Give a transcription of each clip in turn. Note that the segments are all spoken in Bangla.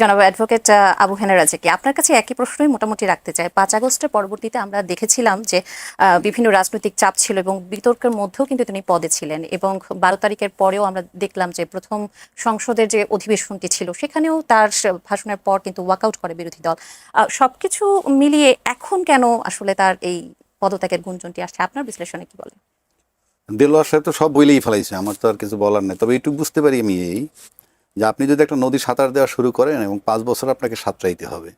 জনাব অ্যাডভোকেট আবু হেনা রাজাকি, আপনার কাছে একই প্রশ্নই মোটামুটি রাখতে চাই। 5 আগস্টের পরবর্তীতে আমরা দেখেছিলাম যে বিভিন্ন রাজনৈতিক চাপ ছিল এবং বিতর্কের মধ্যেও কিন্তু তিনি পদে ছিলেন, এবং 12 তারিখের পরেও আমরা দেখলাম যে প্রথম সংসদের যে অধিবেশনটি ছিল সেখানেও তার ভাষণের পর কিন্তু ওয়াকআউট করে বিরোধী দল। সবকিছু মিলিয়ে এখন কেন আসলে তার এই পদত্যাগের গুঞ্জনটি আসছে, আপনার বিশ্লেষণে কি বলে? দেলোয়ার সাহেব তো সব বইলেই ফেলাইছে, আমার তো আর কিছু বলার নেই। তবে এইটুকু বুঝতে পারি আমি এই, যে আপনি যদি একটা নদী সাঁতার দেওয়া শুরু করেন এবং 5 বছর আপনাকে সাঁতরাইতে হবে,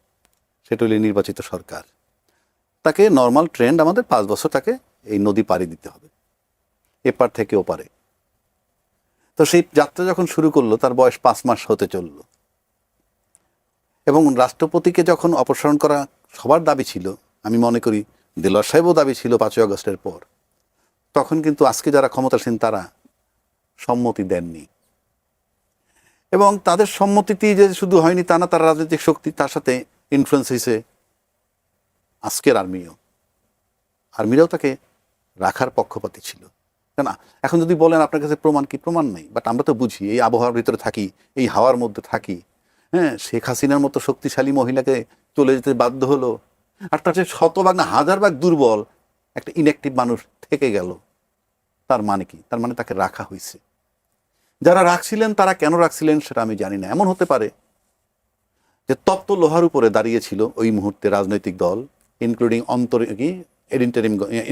সেটা হলে নির্বাচিত সরকার, তাকে নর্মাল ট্রেন্ড আমাদের 5 বছর তাকে এই নদী পাড়ি দিতে হবে, এপার থেকে ওপারে। তো সেই যাত্রা যখন শুরু করলো তার বয়স 5 মাস হতে চললো, এবং রাষ্ট্রপতিকে যখন অপসারণ করা সবার দাবি ছিল, আমি মনে করি দেলোয়ার সাহেবও দাবি ছিল 5ই আগস্টের পর, তখন কিন্তু আজকে যারা ক্ষমতাসীন তারা সম্মতি দেননি। এবং তাদের সম্মতিতেই যে শুধু হয়নি তা না, তার রাজনৈতিক শক্তি, তার সাথে ইনফ্লুয়েন্স হয়েছে আজকের আর্মিরাও তাকে রাখার পক্ষপাতী ছিল। না, এখন যদি বলেন আপনার কাছে প্রমাণ কি, প্রমাণ নেই, বাট আমরা তো বুঝি, এই আবহাওয়ার ভিতরে থাকি, এই হাওয়ার মধ্যে থাকি। হ্যাঁ, শেখ হাসিনার মতো শক্তিশালী মহিলাকে চলে যেতে বাধ্য হলো, আর তার চেয়ে শতভাগ না 1000 ভাগ দুর্বল একটা ইনঅ্যাক্টিভ মানুষ থেকে গেল। তার মানে কি? তার মানে তাকে রাখা হয়েছে। যারা রাখছিলেন তারা কেন রাখছিলেন সেটা আমি জানি না। এমন হতে পারে যে তপ্ত লোহার উপরে দাঁড়িয়েছিল ওই মুহূর্তে রাজনৈতিক দল, ইনক্লুডিং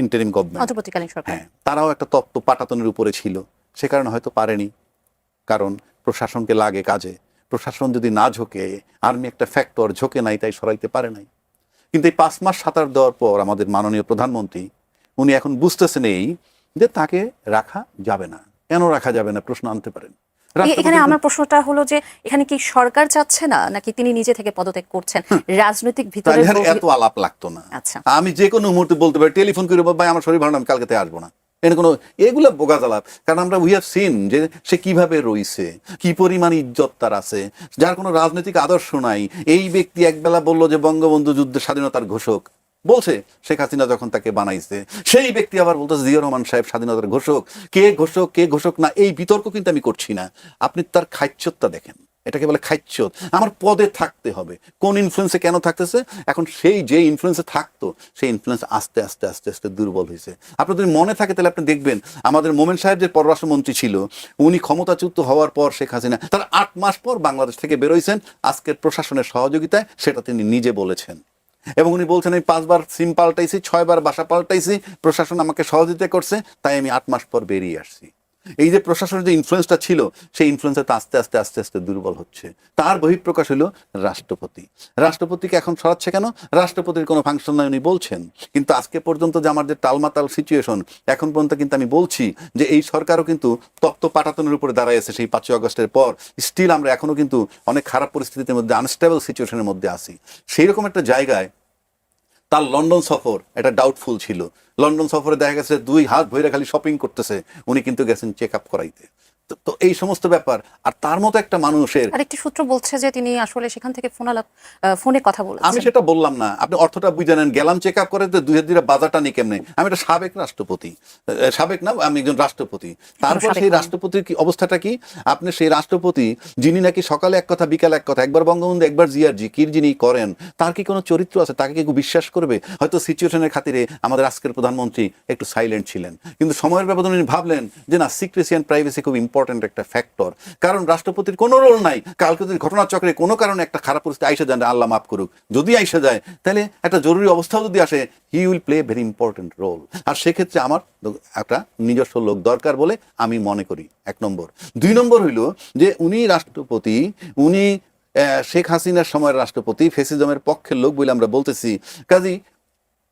ইন্টারিম গভর্নমেন্ট, হ্যাঁ, তারাও একটা তপ্ত পাটাতনের উপরে ছিল। সে কারণে হয়তো পারেনি, কারণ প্রশাসনকে লাগে কাজে। প্রশাসন যদি না ঝোঁকে, আর্মি একটা ফ্যাক্টর ঝোঁকে নাই, তাই সরাইতে পারে নাই। কিন্তু এই 5 মাস সাঁতার দেওয়ার পর আমাদের মাননীয় প্রধানমন্ত্রী উনি এখন বুঝতেছেন এই যে তাকে রাখা যাবে না। কেন রাখা যাবে না প্রশ্ন আনতে পারেন। এখানে আমার প্রশ্নটা হলো যে এখানে কি সরকার চাচ্ছে না, নাকি তিনি নিজে থেকে পদত্যাগ করছেন? রাজনৈতিক ভিতরে এত আলাপ লাগতো না। আচ্ছা, আমি যে কোনো মুহূর্তে বলতে পারি, টেলিফোন করে ভাই আমার শরীর ভালো না, আমি কালকে আসবো না, এগুলো বোগা জ্বালাপ। কারণ আমরা উই হ্যাভ সিন যে সে কিভাবে রইছে, কি পরিমাণ ইজ্জত তার আছে, যার কোনো রাজনৈতিক আদর্শ নাই। এই ব্যক্তি একবেলা বললো যে বঙ্গবন্ধু যুদ্ধের স্বাধীনতার ঘোষক বলছে শেখ হাসিনা যখন তাকে বানাইছে, সেই ব্যক্তি আবার বলতেছে জিয়া রহমান সাহেব স্বাধীনতার ঘোষক। কে ঘোষক না, এই বিতর্ক কিন্তু আমি করছি না। আপনি তার খাইচ্যতটা দেখেন, এটাকে বলে খাইচ্যত। আমার পদে থাকতে হবে, কোন ইনফ্লুয়েন্সে কেন থাকতেছে? এখন সেই যে ইনফ্লুয়েন্সে থাকতো, সেই ইনফ্লুয়েন্স আস্তে আস্তে আস্তে আস্তে দুর্বল হয়েছে। আপনার যদি মনে থাকে তাহলে আপনি দেখবেন আমাদের মোমেন সাহেব যে পররাষ্ট্রমন্ত্রী ছিল, উনি ক্ষমতাচ্যুত হওয়ার পর শেখ হাসিনা তার 8 মাস পর বাংলাদেশ থেকে বেরোইছেন আজকের প্রশাসনের সহযোগিতায়, সেটা তিনি নিজে বলেছেন। এবং উনি বলছেন আমি 5 বার সিম পাল্টাইছি, 6 বার বাসা পাল্টাইছি, প্রশাসন আমাকে সহযোগিতা করছে, তাই আমি 8 মাস পর বেরিয়ে আসছি। এই যে প্রশাসনের যে ইনফ্লুয়েন্সটা ছিল, সেই ইনফ্লুয়েন্সটা আস্তে আস্তে আস্তে আস্তে দুর্বল হচ্ছে। তার বহিঃপ্রকাশ হলো রাষ্ট্রপতিকে এখন সরাচ্ছে কেন? রাষ্ট্রপতির কোনো ফাংশন নাই উনি বলছেন। কিন্তু আজকে পর্যন্ত যে আমার যে টালমাতাল সিচুয়েশন, এখন পর্যন্ত কিন্তু আমি বলছি যে এই সরকারও কিন্তু তপ্ত পাটাতনের উপরে দাঁড়াইছে। সেই 5ই আগস্টের পর স্টিল আমরা এখনো কিন্তু অনেক খারাপ পরিস্থিতির মধ্যে, আনস্টেবল সিচুয়েশনের মধ্যে আছি। সেই রকম একটা জায়গায় তার লন্ডন সফর এটা ডাউটফুল ছিল। লন্ডন সফরে দেখা গেছে 2 হাত ভরে খালি শপিং করতেছে, উনি কিন্তু গেছেন চেক আপ করাইতে। তো এই সমস্ত ব্যাপার। আর তার মতো একটা মানুষের আরেকটি সূত্র বলছে যে তিনি আসলে সেখান থেকে ফোনে কথা বলেছেন। আমি সেটা বললাম না, আপনি অর্থটা বুঝে নেন। গেলাম চেক আপ করে, তো 2 হাত দিয়ে বাজারটা নি কেমনে? আমি একটা সাবেক রাষ্ট্রপতি, সাবেক না, আমি একজন রাষ্ট্রপতি। তারপর সেই রাষ্ট্রপতির কি অবস্থাটা কি? আপনি সেই রাষ্ট্রপতি যিনি নাকি সকালে এক কথা বিকালে এক কথা, একবার বঙ্গবন্ধু একবার জিয়ারজি কি যিনি করেন, তার কি কোনো চরিত্র আছে? তাকে কি বিশ্বাস করবে? হয়তো সিচুয়েশনের খাতিরে আমাদের আজকের প্রধানমন্ত্রী একটু সাইলেন্ট ছিলেন, কিন্তু সময়ের ব্যবধানে উনি ভাবলেন যে না, সিক্রেসি অ্যান্ড প্রাইভেসি খুব ইম্পর্টেন্ট একটা ফ্যাক্টর। কারণ রাষ্ট্রপতির কোনো রোল নাই। কালকে যদি ঘটনাচক্রে কোনো কারণে একটা খারাপ পরিস্থিতি আইসা যান, আল্লাহ মাফ করুক, যদি আইসা যায়, তাহলে একটা জরুরি অবস্থাও যদি আসে, he will play very important role. আর সেক্ষেত্রে আমার একটা নিজস্ব লোক দরকার বলে আমি মনে করি, 1 নম্বর। 2 নম্বর হইল যে উনি রাষ্ট্রপতি, উনি শেখ হাসিনার সময়ের রাষ্ট্রপতি, ফেসিজমের পক্ষের লোক বলে আমরা বলতেছি। কাজী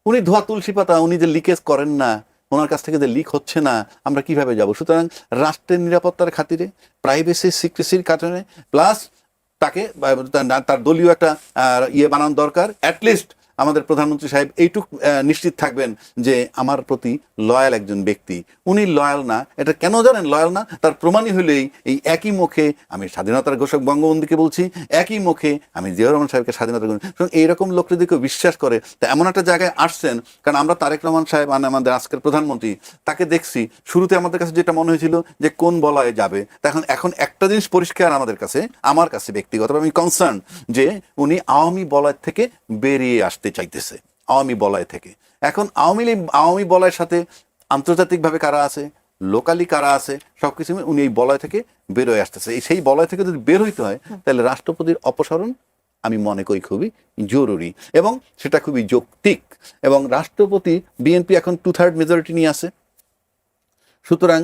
উনি ধোয়া তুলসী পাতা, উনি যে লিকেজ করেন না, ওনার কাছ থেকে যে লিক হচ্ছে না, আমরা কিভাবে যাব? সুতরাং রাষ্ট্রের নিরাপত্তার খাতিরে, প্রাইভেসি সিক্রেসির কারণে, প্লাস তাকে তার দলীয় একটা বানানো দরকার। অ্যাটলিস্ট আমাদের প্রধানমন্ত্রী সাহেব এইটুক নিশ্চিত থাকবেন যে আমার প্রতি লয়াল একজন ব্যক্তি। উনি লয়াল না, এটা কেন জানেন লয়াল না? তার প্রমাণই হলেই এই একই মুখে আমি স্বাধীনতার ঘোষক বঙ্গবন্ধুকে বলছি, একই মুখে আমি জিয়াউর রহমান সাহেবকে স্বাধীনতার ঘোষক। এইরকম লোক যদি কেউ বিশ্বাস করে, তা এমন একটা জায়গায় আসছেন। কারণ আমরা তারেক রহমান সাহেব মানে আমাদের আজকের প্রধানমন্ত্রী, তাকে দেখছি শুরুতে আমাদের কাছে যেটা মনে হয়েছিল যে কোন বলয়ে যাবে, তা এখন একটা জিনিস পরিষ্কার আমাদের কাছে, আমার কাছে ব্যক্তিগতভাবে আমি কনসার্ন যে উনি আওয়ামী বলয় থেকে বেরিয়ে আসতে চাইতেছে, আওয়ামী বলয় থেকে। এখন আওয়ামী বলয়ের সাথে আন্তর্জাতিকভাবে কারা আছে, লোকালি কারা আছে, সবকিছু উনি এই বলয় থেকে বের হয়ে আসতেছে। সেই বলয় থেকে যদি বের হইতে হয় তাহলে রাষ্ট্রপতির অপসারণ আমি মনে করি খুবই জরুরি এবং সেটা খুবই যৌক্তিক। এবং রাষ্ট্রপতি, বিএনপি এখন 2/3 মেজরিটি নিয়ে আছে, সুতরাং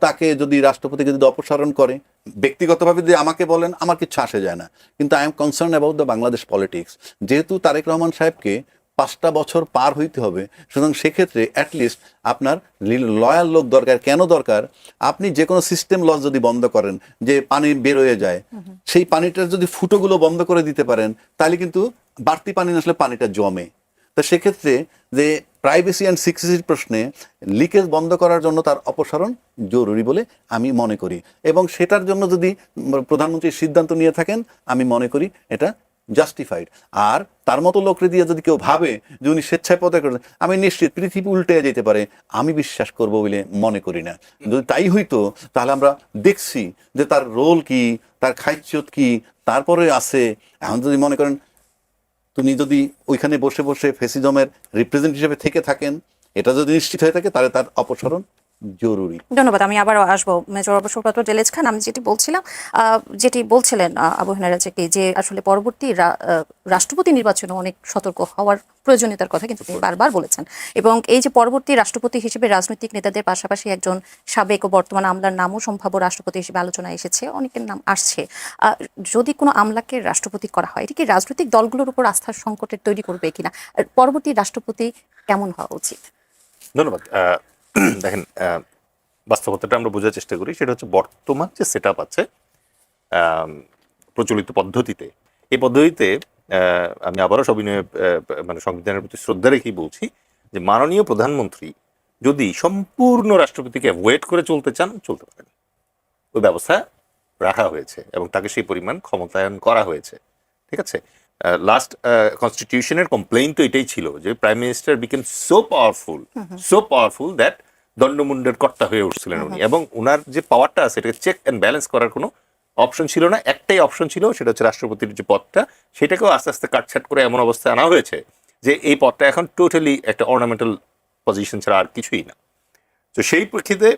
তাকে যদি রাষ্ট্রপতিকে যদি অপসারণ করে, ব্যক্তিগতভাবে যদি আমাকে বলেন আমার কিছু আসে যায় না, কিন্তু I am concern about the Bangladesh politics. যেহেতু তারেক রহমান সাহেবকে 5টা বছর পার হইতে হবে, সুতরাং সেক্ষেত্রে অ্যাটলিস্ট আপনার লয়াল লোক দরকার। কেন দরকার? আপনি যে কোনো সিস্টেম লস যদি বন্ধ করেন, যে পানি বের হয়ে যায়, সেই পানিটার যদি ফুটোগুলো বন্ধ করে দিতে পারেন, তাহলে কিন্তু বাড়তি পানি না আসলে পানিটা জমে। তো সেক্ষেত্রে যে প্রাইভেসি অ্যান্ড সিকিউরিটির প্রশ্নে লিকেজ বন্ধ করার জন্য তার অপসারণ জরুরি বলে আমি মনে করি। এবং সেটার জন্য যদি প্রধানমন্ত্রী সিদ্ধান্ত নিয়ে থাকেন, আমি মনে করি এটা জাস্টিফাইড। আর তার মতো লোকরে দিয়ে যদি কেউ ভাবে যে উনি স্বেচ্ছায় পদত্যাগ করেন, আমি নিশ্চিত পৃথিবী উল্টে যেতে পারে, আমি বিশ্বাস করব বলে মনে করি না। যদি তাই হইতো তাহলে আমরা দেখছি যে তার রোল কি, তার খাইচ্যত কি, তারপরে আছে। এখন যদি মনে করেন তুমি যদি ওইখানে বসে বসে ফেসিজমের রিপ্রেজেন্ট হিসেবে থেকে থাকেন, এটা যদি নিশ্চিত হয়ে থাকে, তাহলে তার অপসারণ জরুরি। ধন্যবাদ। আমি আবারও আসবো মেজর অবসরপ্রাপ্ত জেলেজ খান। আমি যেটি বলছিলেন আবু হেনা রাজাকে, যে আসলে পরবর্তী রাষ্ট্রপতি নির্বাচনে অনেক সতর্ক হওয়ার প্রয়োজনীয়তার কথা কিন্তু তিনি বারবার বলেছেন। এবং এই যে পরবর্তী রাষ্ট্রপতি হিসেবে রাজনৈতিক নেতাদের পাশাপাশি একজন সাবেক ও বর্তমান আমলার নামও সম্ভাব্য রাষ্ট্রপতি হিসেবে আলোচনায় এসেছে, অনেকের নাম আসছে। যদি কোনো আমলাকে রাষ্ট্রপতি করা হয়, এটি কি রাজনৈতিক দলগুলোর উপর আস্থার সংকটের তৈরি করবে কিনা? পরবর্তী রাষ্ট্রপতি কেমন হওয়া উচিত? ধন্যবাদ। দেখেন, বাস্তবতাটা আমরা বোঝার চেষ্টা করি। সেটা হচ্ছে বর্তমান যে সেট আপ আছে প্রচলিত পদ্ধতিতে, এই পদ্ধতিতে আমি আবারও সবিনয়ে মানে সংবিধানের প্রতি শ্রদ্ধা রেখেই বলছি যে মাননীয় প্রধানমন্ত্রী যদি সম্পূর্ণ রাষ্ট্রপতিকে অ্যাভয়েড করে চলতে চান, চলতে পারেন। ওই ব্যবস্থা রাখা হয়েছে এবং তাকে সেই পরিমাণ ক্ষমতায়ন করা হয়েছে। ঠিক আছে, লাস্ট কনস্টিটিউশনের কমপ্লেইন তো এটাই ছিল যে prime minister became so powerful that দণ্ডমুণ্ডের কর্তা হয়ে উঠছিলেন উনি, এবং ওনার যে পাওয়ারটা আছে এটাকে চেক অ্যান্ড ব্যালেন্স করার কোনো অপশন ছিল না। একটাই অপশন ছিল, সেটা হচ্ছে রাষ্ট্রপতির যে পদটা, সেটাকেও আস্তে আস্তে কাটছাট করে এমন অবস্থায় আনা হয়েছে যে এই পদটা এখন টোটালি একটা অর্নামেন্টাল পজিশন ছাড়া আর কিছুই না। তো সেই প্রেক্ষিতে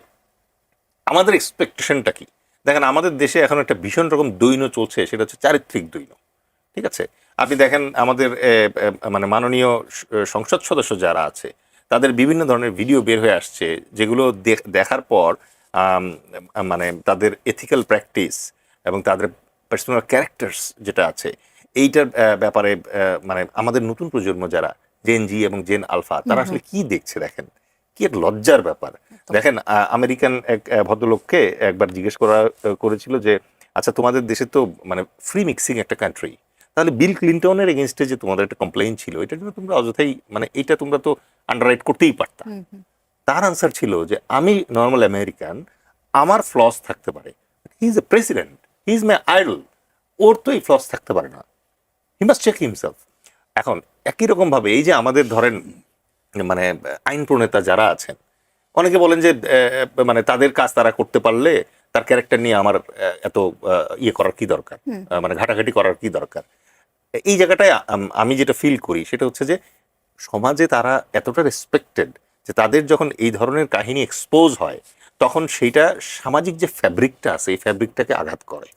আমাদের এক্সপেকটেশনটা কি? দেখেন, আমাদের দেশে এখন একটা ভীষণ রকম দৈন্য চলছে, সেটা হচ্ছে চারিত্রিক দৈন্য। ঠিক আছে, আপনি দেখেন আমাদের মানে মাননীয় সংসদ সদস্য যারা আছে তাদের বিভিন্ন ধরনের ভিডিও বের হয়ে আসছে, যেগুলো দেখার পর মানে তাদের এথিক্যাল প্র্যাকটিস এবং তাদের পার্সোনাল ক্যারেক্টার্স যেটা আছে, এইটার ব্যাপারে মানে আমাদের নতুন প্রজন্ম যারা জেন জি এবং জেন আলফা, তারা আসলে কি দেখছে দেখেন, কি এক লজ্জার ব্যাপার। দেখেন, আমেরিকান এক ভদ্রলোককে একবার জিজ্ঞেস করেছিল যে আচ্ছা, তোমাদের দেশে তো মানে ফ্রি মিক্সিং একটা কান্ট্রি, তাহলে বিল ক্লিনটনের এগেনস্টে যে তোমাদের একটা কমপ্লেইন ছিল, এটার জন্য তোমরা অযথাই মানে এটা তোমরা তো আন্ডাররাইট করতেই পারতা। তার আনসার ছিল যে আমি নর্মাল আমেরিকান, আমার ফ্লস থাকতে পারে, he is a president, he is my idol, ওর তো এই ফ্লস থাকতে পারে না, হি মাস্ট চেক হিমসেলফ। এখন একই রকম ভাবে এই যে আমাদের ধরেন মানে আইন প্রণেতা যারা আছেন, অনেকে বলেন যে মানে তাদের কাজ তারা করতে পারলে তার ক্যারেক্টার নিয়ে আমার এত ইয়ে করার কি দরকার, মানে ঘাটাঘাটি করার কি দরকার। এই জায়গাটায় আমি যেটা ফিল করি সেটা হচ্ছে যে সমাজে তারা এতটা রেসপেক্টেড যে তাদের যখন এই ধরনের কাহিনী এক্সপোজ হয়, তখন সেইটা সামাজিক যে ফ্যাব্রিকটা আছে এই ফ্যাব্রিকটাকে আঘাত করে।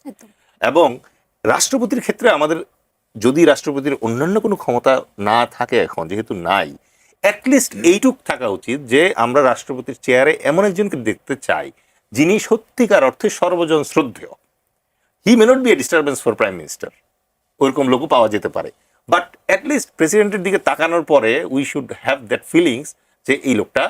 এবং রাষ্ট্রপতির ক্ষেত্রে আমাদের যদি রাষ্ট্রপতির অন্যান্য কোনো ক্ষমতা না থাকে, এখন যেহেতু নাই, অ্যাটলিস্ট এইটুক থাকা উচিত যে আমরা রাষ্ট্রপতির চেয়ারে এমন একজনকে দেখতে চাই যিনি সত্যিকার অর্থে সর্বজন শ্রদ্ধেয়। He may not be a disturbance for prime minister, ওইরকম লোকও পাওয়া যেতে পারে, বাট অ্যাটলিস্ট প্রেসিডেন্টের দিকে তাকানোর পরে we should have that feelings যে এই লোকটা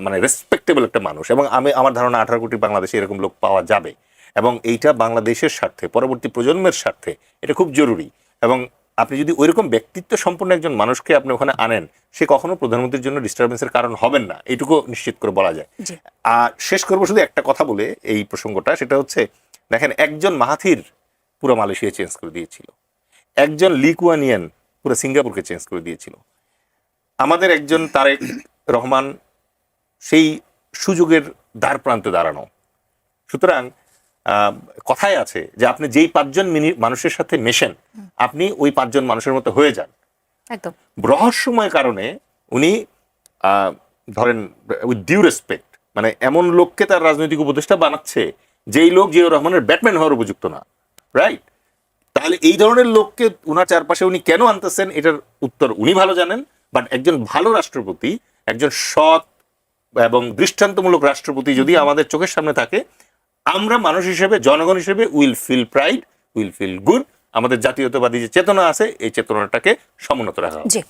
মানে রেসপেক্টেবল একটা মানুষ। এবং আমার ধারণা 18 কোটি বাংলাদেশে এরকম লোক পাওয়া যাবে, এবং এইটা বাংলাদেশের স্বার্থে, পরবর্তী প্রজন্মের স্বার্থে এটা খুব জরুরি। এবং আপনি যদি ওইরকম ব্যক্তিত্ব সম্পন্ন একজন মানুষকে আপনি ওখানে আনেন, সে কখনো প্রধানমন্ত্রীর জন্য ডিস্টারবেন্সের কারণ হবেন না, এটুকু নিশ্চিত করে বলা যায়। জি। আর শেষ করবো শুধু একটা কথা বলে এই প্রসঙ্গটা, সেটা হচ্ছে দেখেন, একজন মাহাথির পুরো মালয়েশিয়া চেঞ্জ করে দিয়েছিল, একজন লি কুয়ান ইয়েন পুরো সিঙ্গাপুরকে চেঞ্জ করে দিয়েছিল, আমাদের একজন তারেক রহমান সেই সুযোগের দ্বার প্রান্তে দাঁড়ানো। সুতরাং কথায় আছে যে আপনি যেই 5 জন মানুষের সাথে মেশেন, আপনি ওই 5 জন মানুষের মতো হয়ে যান। একদম রহস্যময় কারণে উনি ধরেন উইথ ডিউ রেসপেক্ট, মানে এমন লোককে তার রাজনৈতিক উপদেষ্টা বানাচ্ছে যেই লোক জিয়াউর রহমানের ব্যাটম্যান হওয়ার উপযুক্ত না, রাইট? তাহলে এই ধরনের লোককে উনার চারপাশে উনি কেন আনতেছেন, এটার উত্তর উনি ভালো জানেন। বাট একজন ভালো রাষ্ট্রপতি, একজন সৎ এবং দৃষ্টান্তমূলক রাষ্ট্রপতি যদি আমাদের চোখের সামনে থাকে, আমরা মানুষ হিসেবে, জনগণ হিসেবে will feel pride, will feel good. আমাদের জাতীয়তাবাদী যে চেতনা আছে, এই চেতনাটাকে সমুন্নত রাখা হবে। জি।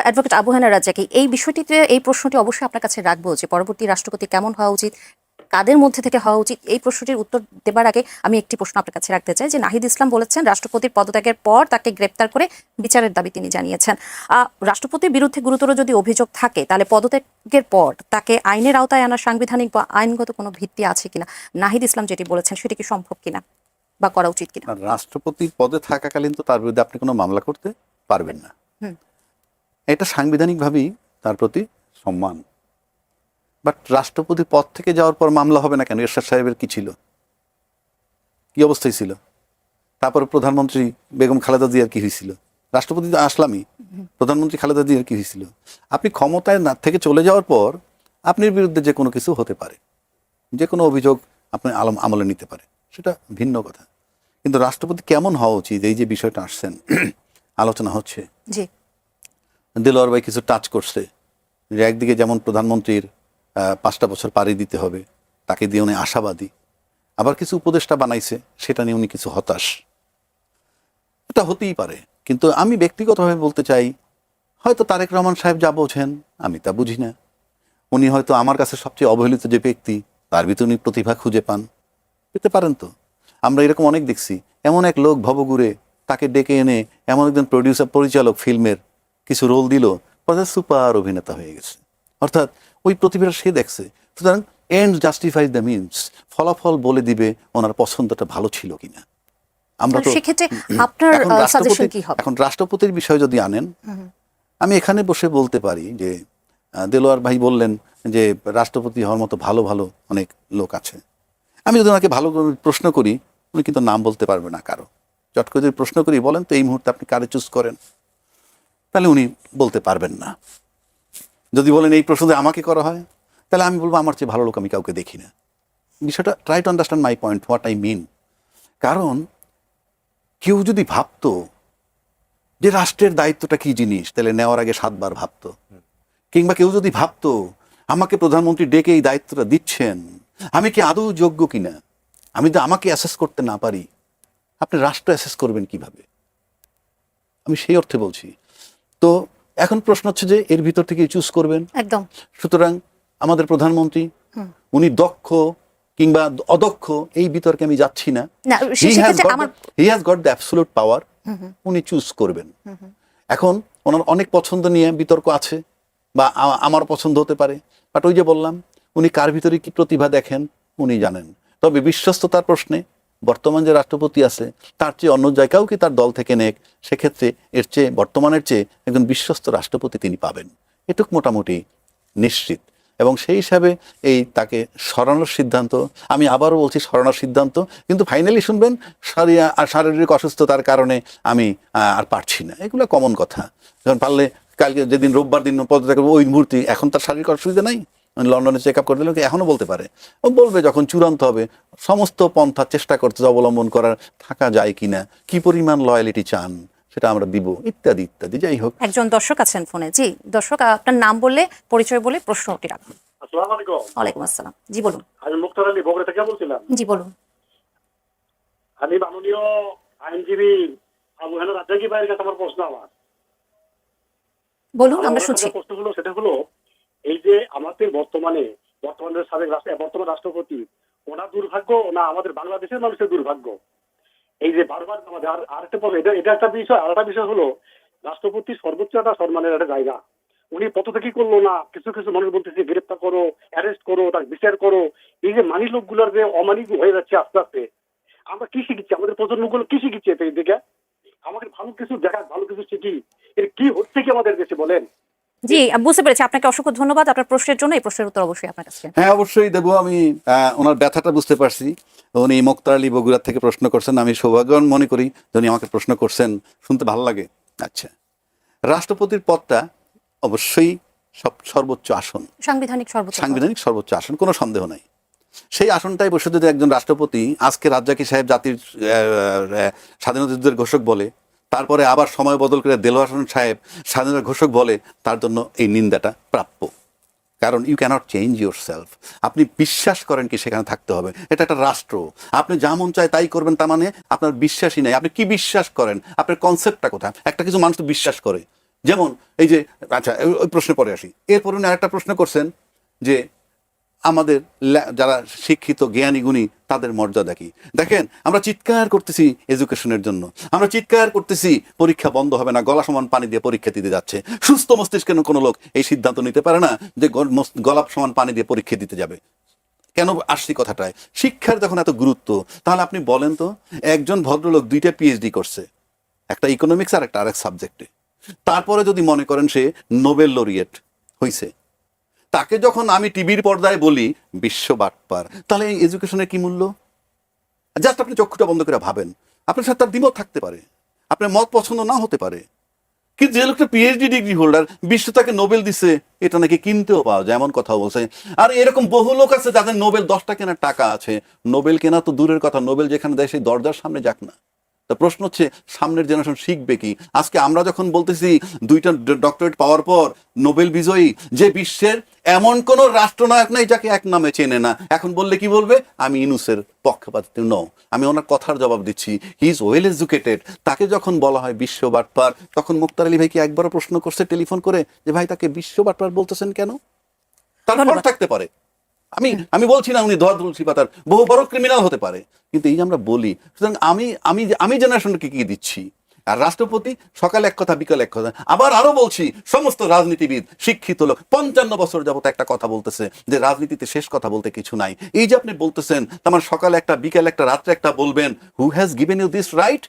অ্যাডভোকেট আবু হেনা রাজ্জাকি, এই বিষয়টিতে এই প্রশ্নটি অবশ্যই আপনার কাছে রাখবো যে পরবর্তী রাষ্ট্রপতি কেমন হওয়া উচিত, কাদের মধ্যে থেকে হওয়া উচিত। এই প্রশ্নটির উত্তর দেবার আগে আমি একটি প্রশ্ন আপনার কাছে রাখতে চাই যে নাহিদ ইসলাম বলেছেন রাষ্ট্রপতির পদত্যাগের পর তাকে গ্রেপ্তার করে বিচারের দাবি তিনি জানিয়েছেন। রাষ্ট্রপতির বিরুদ্ধে গুরুতর যদি অভিযোগ থাকে, তাহলে পদত্যাগের পর তাকে আইনের আওতায় আনার সাংবিধানিক বা আইনগত কোনো ভিত্তি আছে কিনা, নাহিদ ইসলাম যেটি বলেছেন সেটি কি সম্ভব কিনা বা করা উচিত কিনা? রাষ্ট্রপতি পদে থাকাকালীন তো তার বিরুদ্ধে আপনি কোনো মামলা করতে পারবেন না। এটা সাংবিধানিকভাবেই তার প্রতি সম্মান। বাট রাষ্ট্রপতি পদ থেকে যাওয়ার পর মামলা হবে না কেন? এরশাদ সাহেবের কি ছিল, কি অবস্থায় ছিল? তারপরে প্রধানমন্ত্রী বেগম খালেদা জিয়ার কি হয়েছিল? রাষ্ট্রপতি তো আসলামই, প্রধানমন্ত্রী খালেদা জিয়ার কি হয়েছিল? আপনি ক্ষমতায় না থেকে চলে যাওয়ার পর আপনার বিরুদ্ধে যে কোনো কিছু হতে পারে, যে কোনো অভিযোগ আপনি আমলে নিতে পারে, সেটা ভিন্ন কথা। কিন্তু রাষ্ট্রপতি কেমন হওয়া উচিত, এই যে বিষয়টা আসছেন আলোচনা হচ্ছে, জি। দেলোয়ার ভাই কিছু টাচ করছে যে একদিকে যেমন প্রধানমন্ত্রীর 5টা বছর পাড়ি দিতে হবে, তাকে দিয়ে উনি আশাবাদী, আবার কিছু উপদেষ্টা বানাইছে সেটা নিয়ে উনি কিছু হতাশ। এটা হতেই পারে, কিন্তু আমি ব্যক্তিগতভাবে বলতে চাই, হয়তো তারেক রহমান সাহেব যা বোঝেন আমি তা বুঝি না। উনি হয়তো আমার কাছে সবচেয়ে অবহেলিত যে ব্যক্তি, তার ভিতরে উনি প্রতিভা খুঁজে পান, পেতে পারেন। তো আমরা এরকম অনেক দেখছি, এমন এক লোক ভবঘুরে, তাকে ডেকে এনে এমন একজন প্রডিউসার পরিচালক ফিল্মের কিছু রোল দিল, সুপার অভিনেতা হয়ে গেছে। অর্থাৎ ওই প্রতিভাটা সে দেখছে। সুতরাং এন্ড জাস্টিফাই দ্য মিনস, ফলাফল বলে দিবে ওনার পছন্দটা ভালো ছিল কিনা। আমরা তো সেক্ষেত্রে আপনার সাজেশন কি হবে? এখন রাষ্ট্রপতির বিষয় যদি আনেন, আমি এখানে বসে বলতে পারি যে দেলোয়ার ভাই বললেন যে রাষ্ট্রপতি হওয়ার মতো ভালো ভালো অনেক লোক আছে। আমি যদি ওনাকে ভালো করে প্রশ্ন করি, উনি কিন্তু নাম বলতে পারবে না কারো। চট করে যদি প্রশ্ন করি, বলেন তো এই মুহূর্তে আপনি কারে চুজ করেন, তাহলে উনি বলতে পারবেন না। যদি বলেন এই প্রশ্ন আমাকে করা হয়, তাহলে আমি বলবো আমার চেয়ে ভালো লোক আমি কাউকে দেখি না। বিষয়টা try to understand my point, what I mean. কারণ কেউ যদি ভাবতো যে রাষ্ট্রের দায়িত্বটা কি জিনিস, তাহলে নেওয়ার আগে 7 বার ভাবতো। কিংবা কেউ যদি ভাবতো আমাকে প্রধানমন্ত্রী ডেকে এই দায়িত্বটা দিচ্ছেন, আমি কি আদৌ যোগ্য কিনা, আমি তো আমাকে অ্যাসেস করতে না পারি, আপনি রাষ্ট্র অ্যাসেস করবেন কিভাবে? আমি সেই অর্থে বলছি। তো এখন প্রশ্ন হচ্ছে যে এর ভিতর থেকে চুজ করবেন। একদম। সুতরাং আমাদের প্রধানমন্ত্রী উনি দক্ষ কিংবা অদক্ষ এই বিতর্কে আমি যাচ্ছি না। He has got the absolute পাওয়ার, উনি চুজ করবেন। এখন ওনার অনেক পছন্দ নিয়ে বিতর্ক আছে, বা আমার পছন্দ হতে পারে, বাট ওই যে বললাম, উনি কার ভিতরে কি প্রতিভা দেখেন উনি জানেন। তবে বিশ্বস্ততার প্রশ্নে বর্তমান যে রাষ্ট্রপতি আছে তার চেয়ে অন্য জায়গাও কি তার দল থেকে নেক, সেক্ষেত্রে এর চেয়ে বর্তমানের চেয়ে একজন বিশ্বস্ত রাষ্ট্রপতি তিনি পাবেন, এটুক মোটামুটি নিশ্চিত। এবং সেই হিসাবে এই তাকে সরানোর সিদ্ধান্ত, আমি আবারও বলছি সরানোর সিদ্ধান্ত, কিন্তু ফাইনালি শুনবেন শারীরিক অসুস্থতার কারণে আমি আর পারছি না, এগুলো কমন কথা। যখন পারলে কালকে যেদিন রোববার দিন পদত্যাগ করবো ওই মুহূর্তে, এখন তার শারীরিক অসুবিধা নাই, লন্ডনে চেক আপ করে দিল, এখনও বলতে পারে, ও বলবে যখন চূড়ান্ত হবে, সমস্ত পন্থা চেষ্টা করতে অবলম্বন করার থাকা যায় কিনা, কি পরিমাণ লয়ালিটি চান সেটা আমরা দিব, ইত্যাদি ইত্যাদি। যাই হোক, একজন দর্শক আছেন ফোনে। জি দর্শক, আপনার নাম বললে, পরিচয় বলে প্রশ্নটি রাখুন। আসসালামু আলাইকুম। ওয়ালাইকুম আসসালাম। জি বলুন। আমি মুক্তার আলী বগুড়া থেকে বলছিলাম। জি বলুন। আমি মাননীয় আইনজীবী আবু হেনা রাজ্জাকি ভাইয়ের কাছে আমার প্রশ্ন, বলুন, আমরা শুনছি। প্রশ্ন হলো, সেটা হলো এই যে আমাদের বর্তমান রাষ্ট্রপতি, ওনার দুর্ভাগ্য না আমাদের বাংলাদেশের মানুষের দুর্ভাগ্য, এই যে বারবার আমাদের আরেকটা পর এটা এটা একটা বিষয়, আর একটা বিষয় হলো রাষ্ট্রপতি সর্বোচ্চ একটা সম্মানের একটা জায়গা। উনি পদত্যাগই করলো না, কিছু কিছু মানুষ বলতেছে গ্রেপ্তার করো, অ্যারেস্ট করো, তার বিচার করো। এই যে মানি লোকগুলোর যে অমানিক হয়ে যাচ্ছে আস্তে আস্তে, আমরা কি শিখছি? আমাদের প্রজন্মগুলো কি শিখছে এই দিকে? আমাদের ভালো কিছু দেখা, ভালো কিছু শিখি। এর কি হচ্ছে কি আমাদের দেশে বলেন? জি, বুঝতে পেরেছি। আপনাকে অসংখ্য ধন্যবাদ আপনার প্রশ্নের জন্য। এই প্রশ্নের উত্তর অবশ্যই আপনার কাছে। হ্যাঁ, অবশ্যই দেবো। আমি ওনার ব্যথাটা বুঝতে পারছি। উনি মুক্তার আলী বগুড়া থেকে প্রশ্ন করছেন। আমি সৌভাগ্যবান মনে করি যে উনি আমাকে প্রশ্ন করছেন, শুনতে ভালো লাগে। আচ্ছা, রাষ্ট্রপতির পদটা অবশ্যই সর্বোচ্চ আসন, সাংবিধানিক সর্বোচ্চ আসন, কোনো সন্দেহ নাই। সেই আসনটাই বসে যদি একজন রাষ্ট্রপতি আজকে রাজ্জাকি সাহেব জাতির স্বাধীনতা যুদ্ধের ঘোষক বলে, তারপরে আবার সময় বদল করে দেলোয়ার হোসেন সাহেব স্বাধীনতার ঘোষক বলে, তার জন্য এই নিন্দাটা প্রাপ্য। কারণ you can't change yourself. আপনি বিশ্বাস করেন কি সেখানে থাকতে হবে। এটা একটা রাষ্ট্র, আপনি যা মন চায় তাই করবেন, তার মানে আপনার বিশ্বাসই নেই। আপনি কি বিশ্বাস করেন? আপনার কনসেপ্টটা কোথায়? একটা কিছু মানুষ তো বিশ্বাস করে, যেমন এই যে, আচ্ছা ওই প্রশ্নে পরে আসি। এরপরে উনি আরেকটা প্রশ্ন করছেন যে আমাদের যারা শিক্ষিত জ্ঞানী গুণী তাদের মর্যাদা কি। দেখেন, আমরা চিৎকার করতেছি এডুকেশনের জন্য, আমরা চিৎকার করতেছি পরীক্ষা বন্ধ হবে না, গলা সমান পানি দিয়ে পরীক্ষা দিতে যাচ্ছে। সুস্থ মস্তিষ্কের কোনো লোক এই সিদ্ধান্ত নিতে পারে না যে গলা সমান পানি দিয়ে পরীক্ষা দিতে যাবে। কেন আসছি কথাটায়? শিক্ষার যখন এত গুরুত্ব, তাহলে আপনি বলেন তো, একজন ভদ্রলোক 2টা PhD করছে, একটা ইকোনমিক্স আর একটা আরেক সাবজেক্টে, তারপরে যদি মনে করেন সে নোবেল লরিয়েট হয়েছে, তাকে যখন আমি টিভির পর্দায় বলি বিশ্ব বাটপার, তাহলে এই এডুকেশনের কি মূল্য? জাস্ট আপনি চক্ষুটা বন্ধ করে ভাবেন। আপনার সাথে তার দ্বিমত থাকতে পারে, আপনার মত পছন্দ না হতে পারে, কিন্তু যে লোকটা PhD ডিগ্রি হোল্ডার, বিশ্ব তাকে নোবেল দিছে, এটা নাকি কিনতেও পাওয়া যায়, এমন কথা বলছে। আর এরকম বহু লোক আছে যাদের নোবেল 10টা কেনার টাকা আছে। নোবেল কেনা তো দূরের কথা, নোবেল যেখানে দেয় সেই দরজার সামনে যাক না। তা প্রশ্ন হচ্ছে, সামনের জেনারেশন শিখবে কি? আজকে আমরা যখন বলতেছি 2টা ডক্টরেট পাওয়ার পর নোবেল বিজয়ী, যে বিশ্বের এমন কোন রাষ্ট্রনায়ক নাই যাকে এক নামে চেনে না, এখন বললে কি বলবে? আমি ইনুসের পক্ষপাতী নও, আমি ওনার কথার জবাব দিচ্ছি, হি ইজ ওয়েল এডুকেটেড। তাকে যখন বলা হয় বিশ্ব বাটপার, তখন মুক্তার আলী ভাইকে একবারও প্রশ্ন করছে টেলিফোন করে যে ভাই তাকে বিশ্ব বাটপার বলতেছেন কেন? তার ফল থাকতে পারে। আমি বলছি না উনি ধোয়া তুলসী পাতার, বহু বড় ক্রিমিনাল হতে পারে, কিন্তু এই যে আমরা বলি, সুতরাং আমি জেনারেশনকে কি দিচ্ছি? আর রাষ্ট্রপতি সকালে এক কথা, বিকালে এক কথা। আবার আরো বলছি, সমস্ত রাজনীতিবিদ শিক্ষিত লোক 55 বছর যাবত একটা কথা বলতেছে যে রাজনীতিতে শেষ কথা বলতে কিছু নাই। এই যে আপনি বলতেছেন, আমার সকালে একটা, বিকালে একটা, রাত্রে একটা বলবেন, who has given you this right?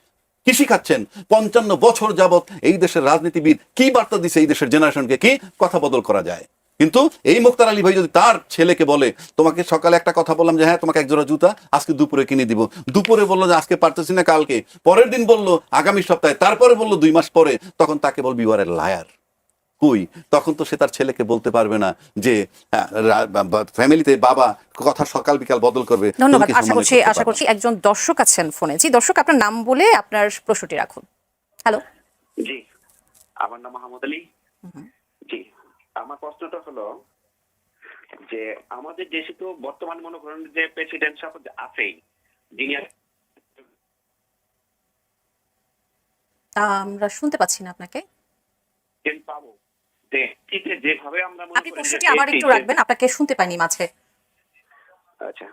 কি শিখাচ্ছেন? 55 বছর যাবত এই দেশের রাজনীতিবিদ কি বার্তা দিছে এই দেশের জেনারেশনকে, কি কথা বদল করা যায়? কিন্তু এই মুক্তার আলী ভাই যদি তার ছেলেকে বলে, তোমাকে সকালে একটা কথা বললাম যে হ্যাঁ তোমাকে এক জোড়া জুতা আজকে দুপুরে কিনে দিব, দুপুরে বললো যে আজকে পারতেছি না কালকে, পরের দিন বললো আগামী সপ্তাহে, তারপরে বললো 2 মাস পরে, তখন তাকে বলবি ইউ আর এ লায়ার। কই, তখন তো সে তার ছেলেকে বলতে পারবে না যে ফ্যামিলিতে বাবা কথা সকাল বিকাল বদল করবে। ধন্যবাদ। আশা করছি একজন দর্শক আছেন ফোনে। জি দর্শক, আপনার নাম বলে আপনার প্রশ্নটি রাখুন। হ্যালো। জি, আমার নাম মোহাম্মদ আলী। জি, আমার প্রশ্নটা হলো যে আমাদের দেশে তো বর্তমান মনে করেন যে প্রেসিডেন্ট সাহেব আছেই, যিনি আমরা শুনতে পাচ্ছি না আপনাকে। পাবো যেভাবে আমরা আপনি প্রশ্নটি আবার একটু রাখবেন, আপনাকে শুনতে পাইনি মাঝে। আচ্ছা,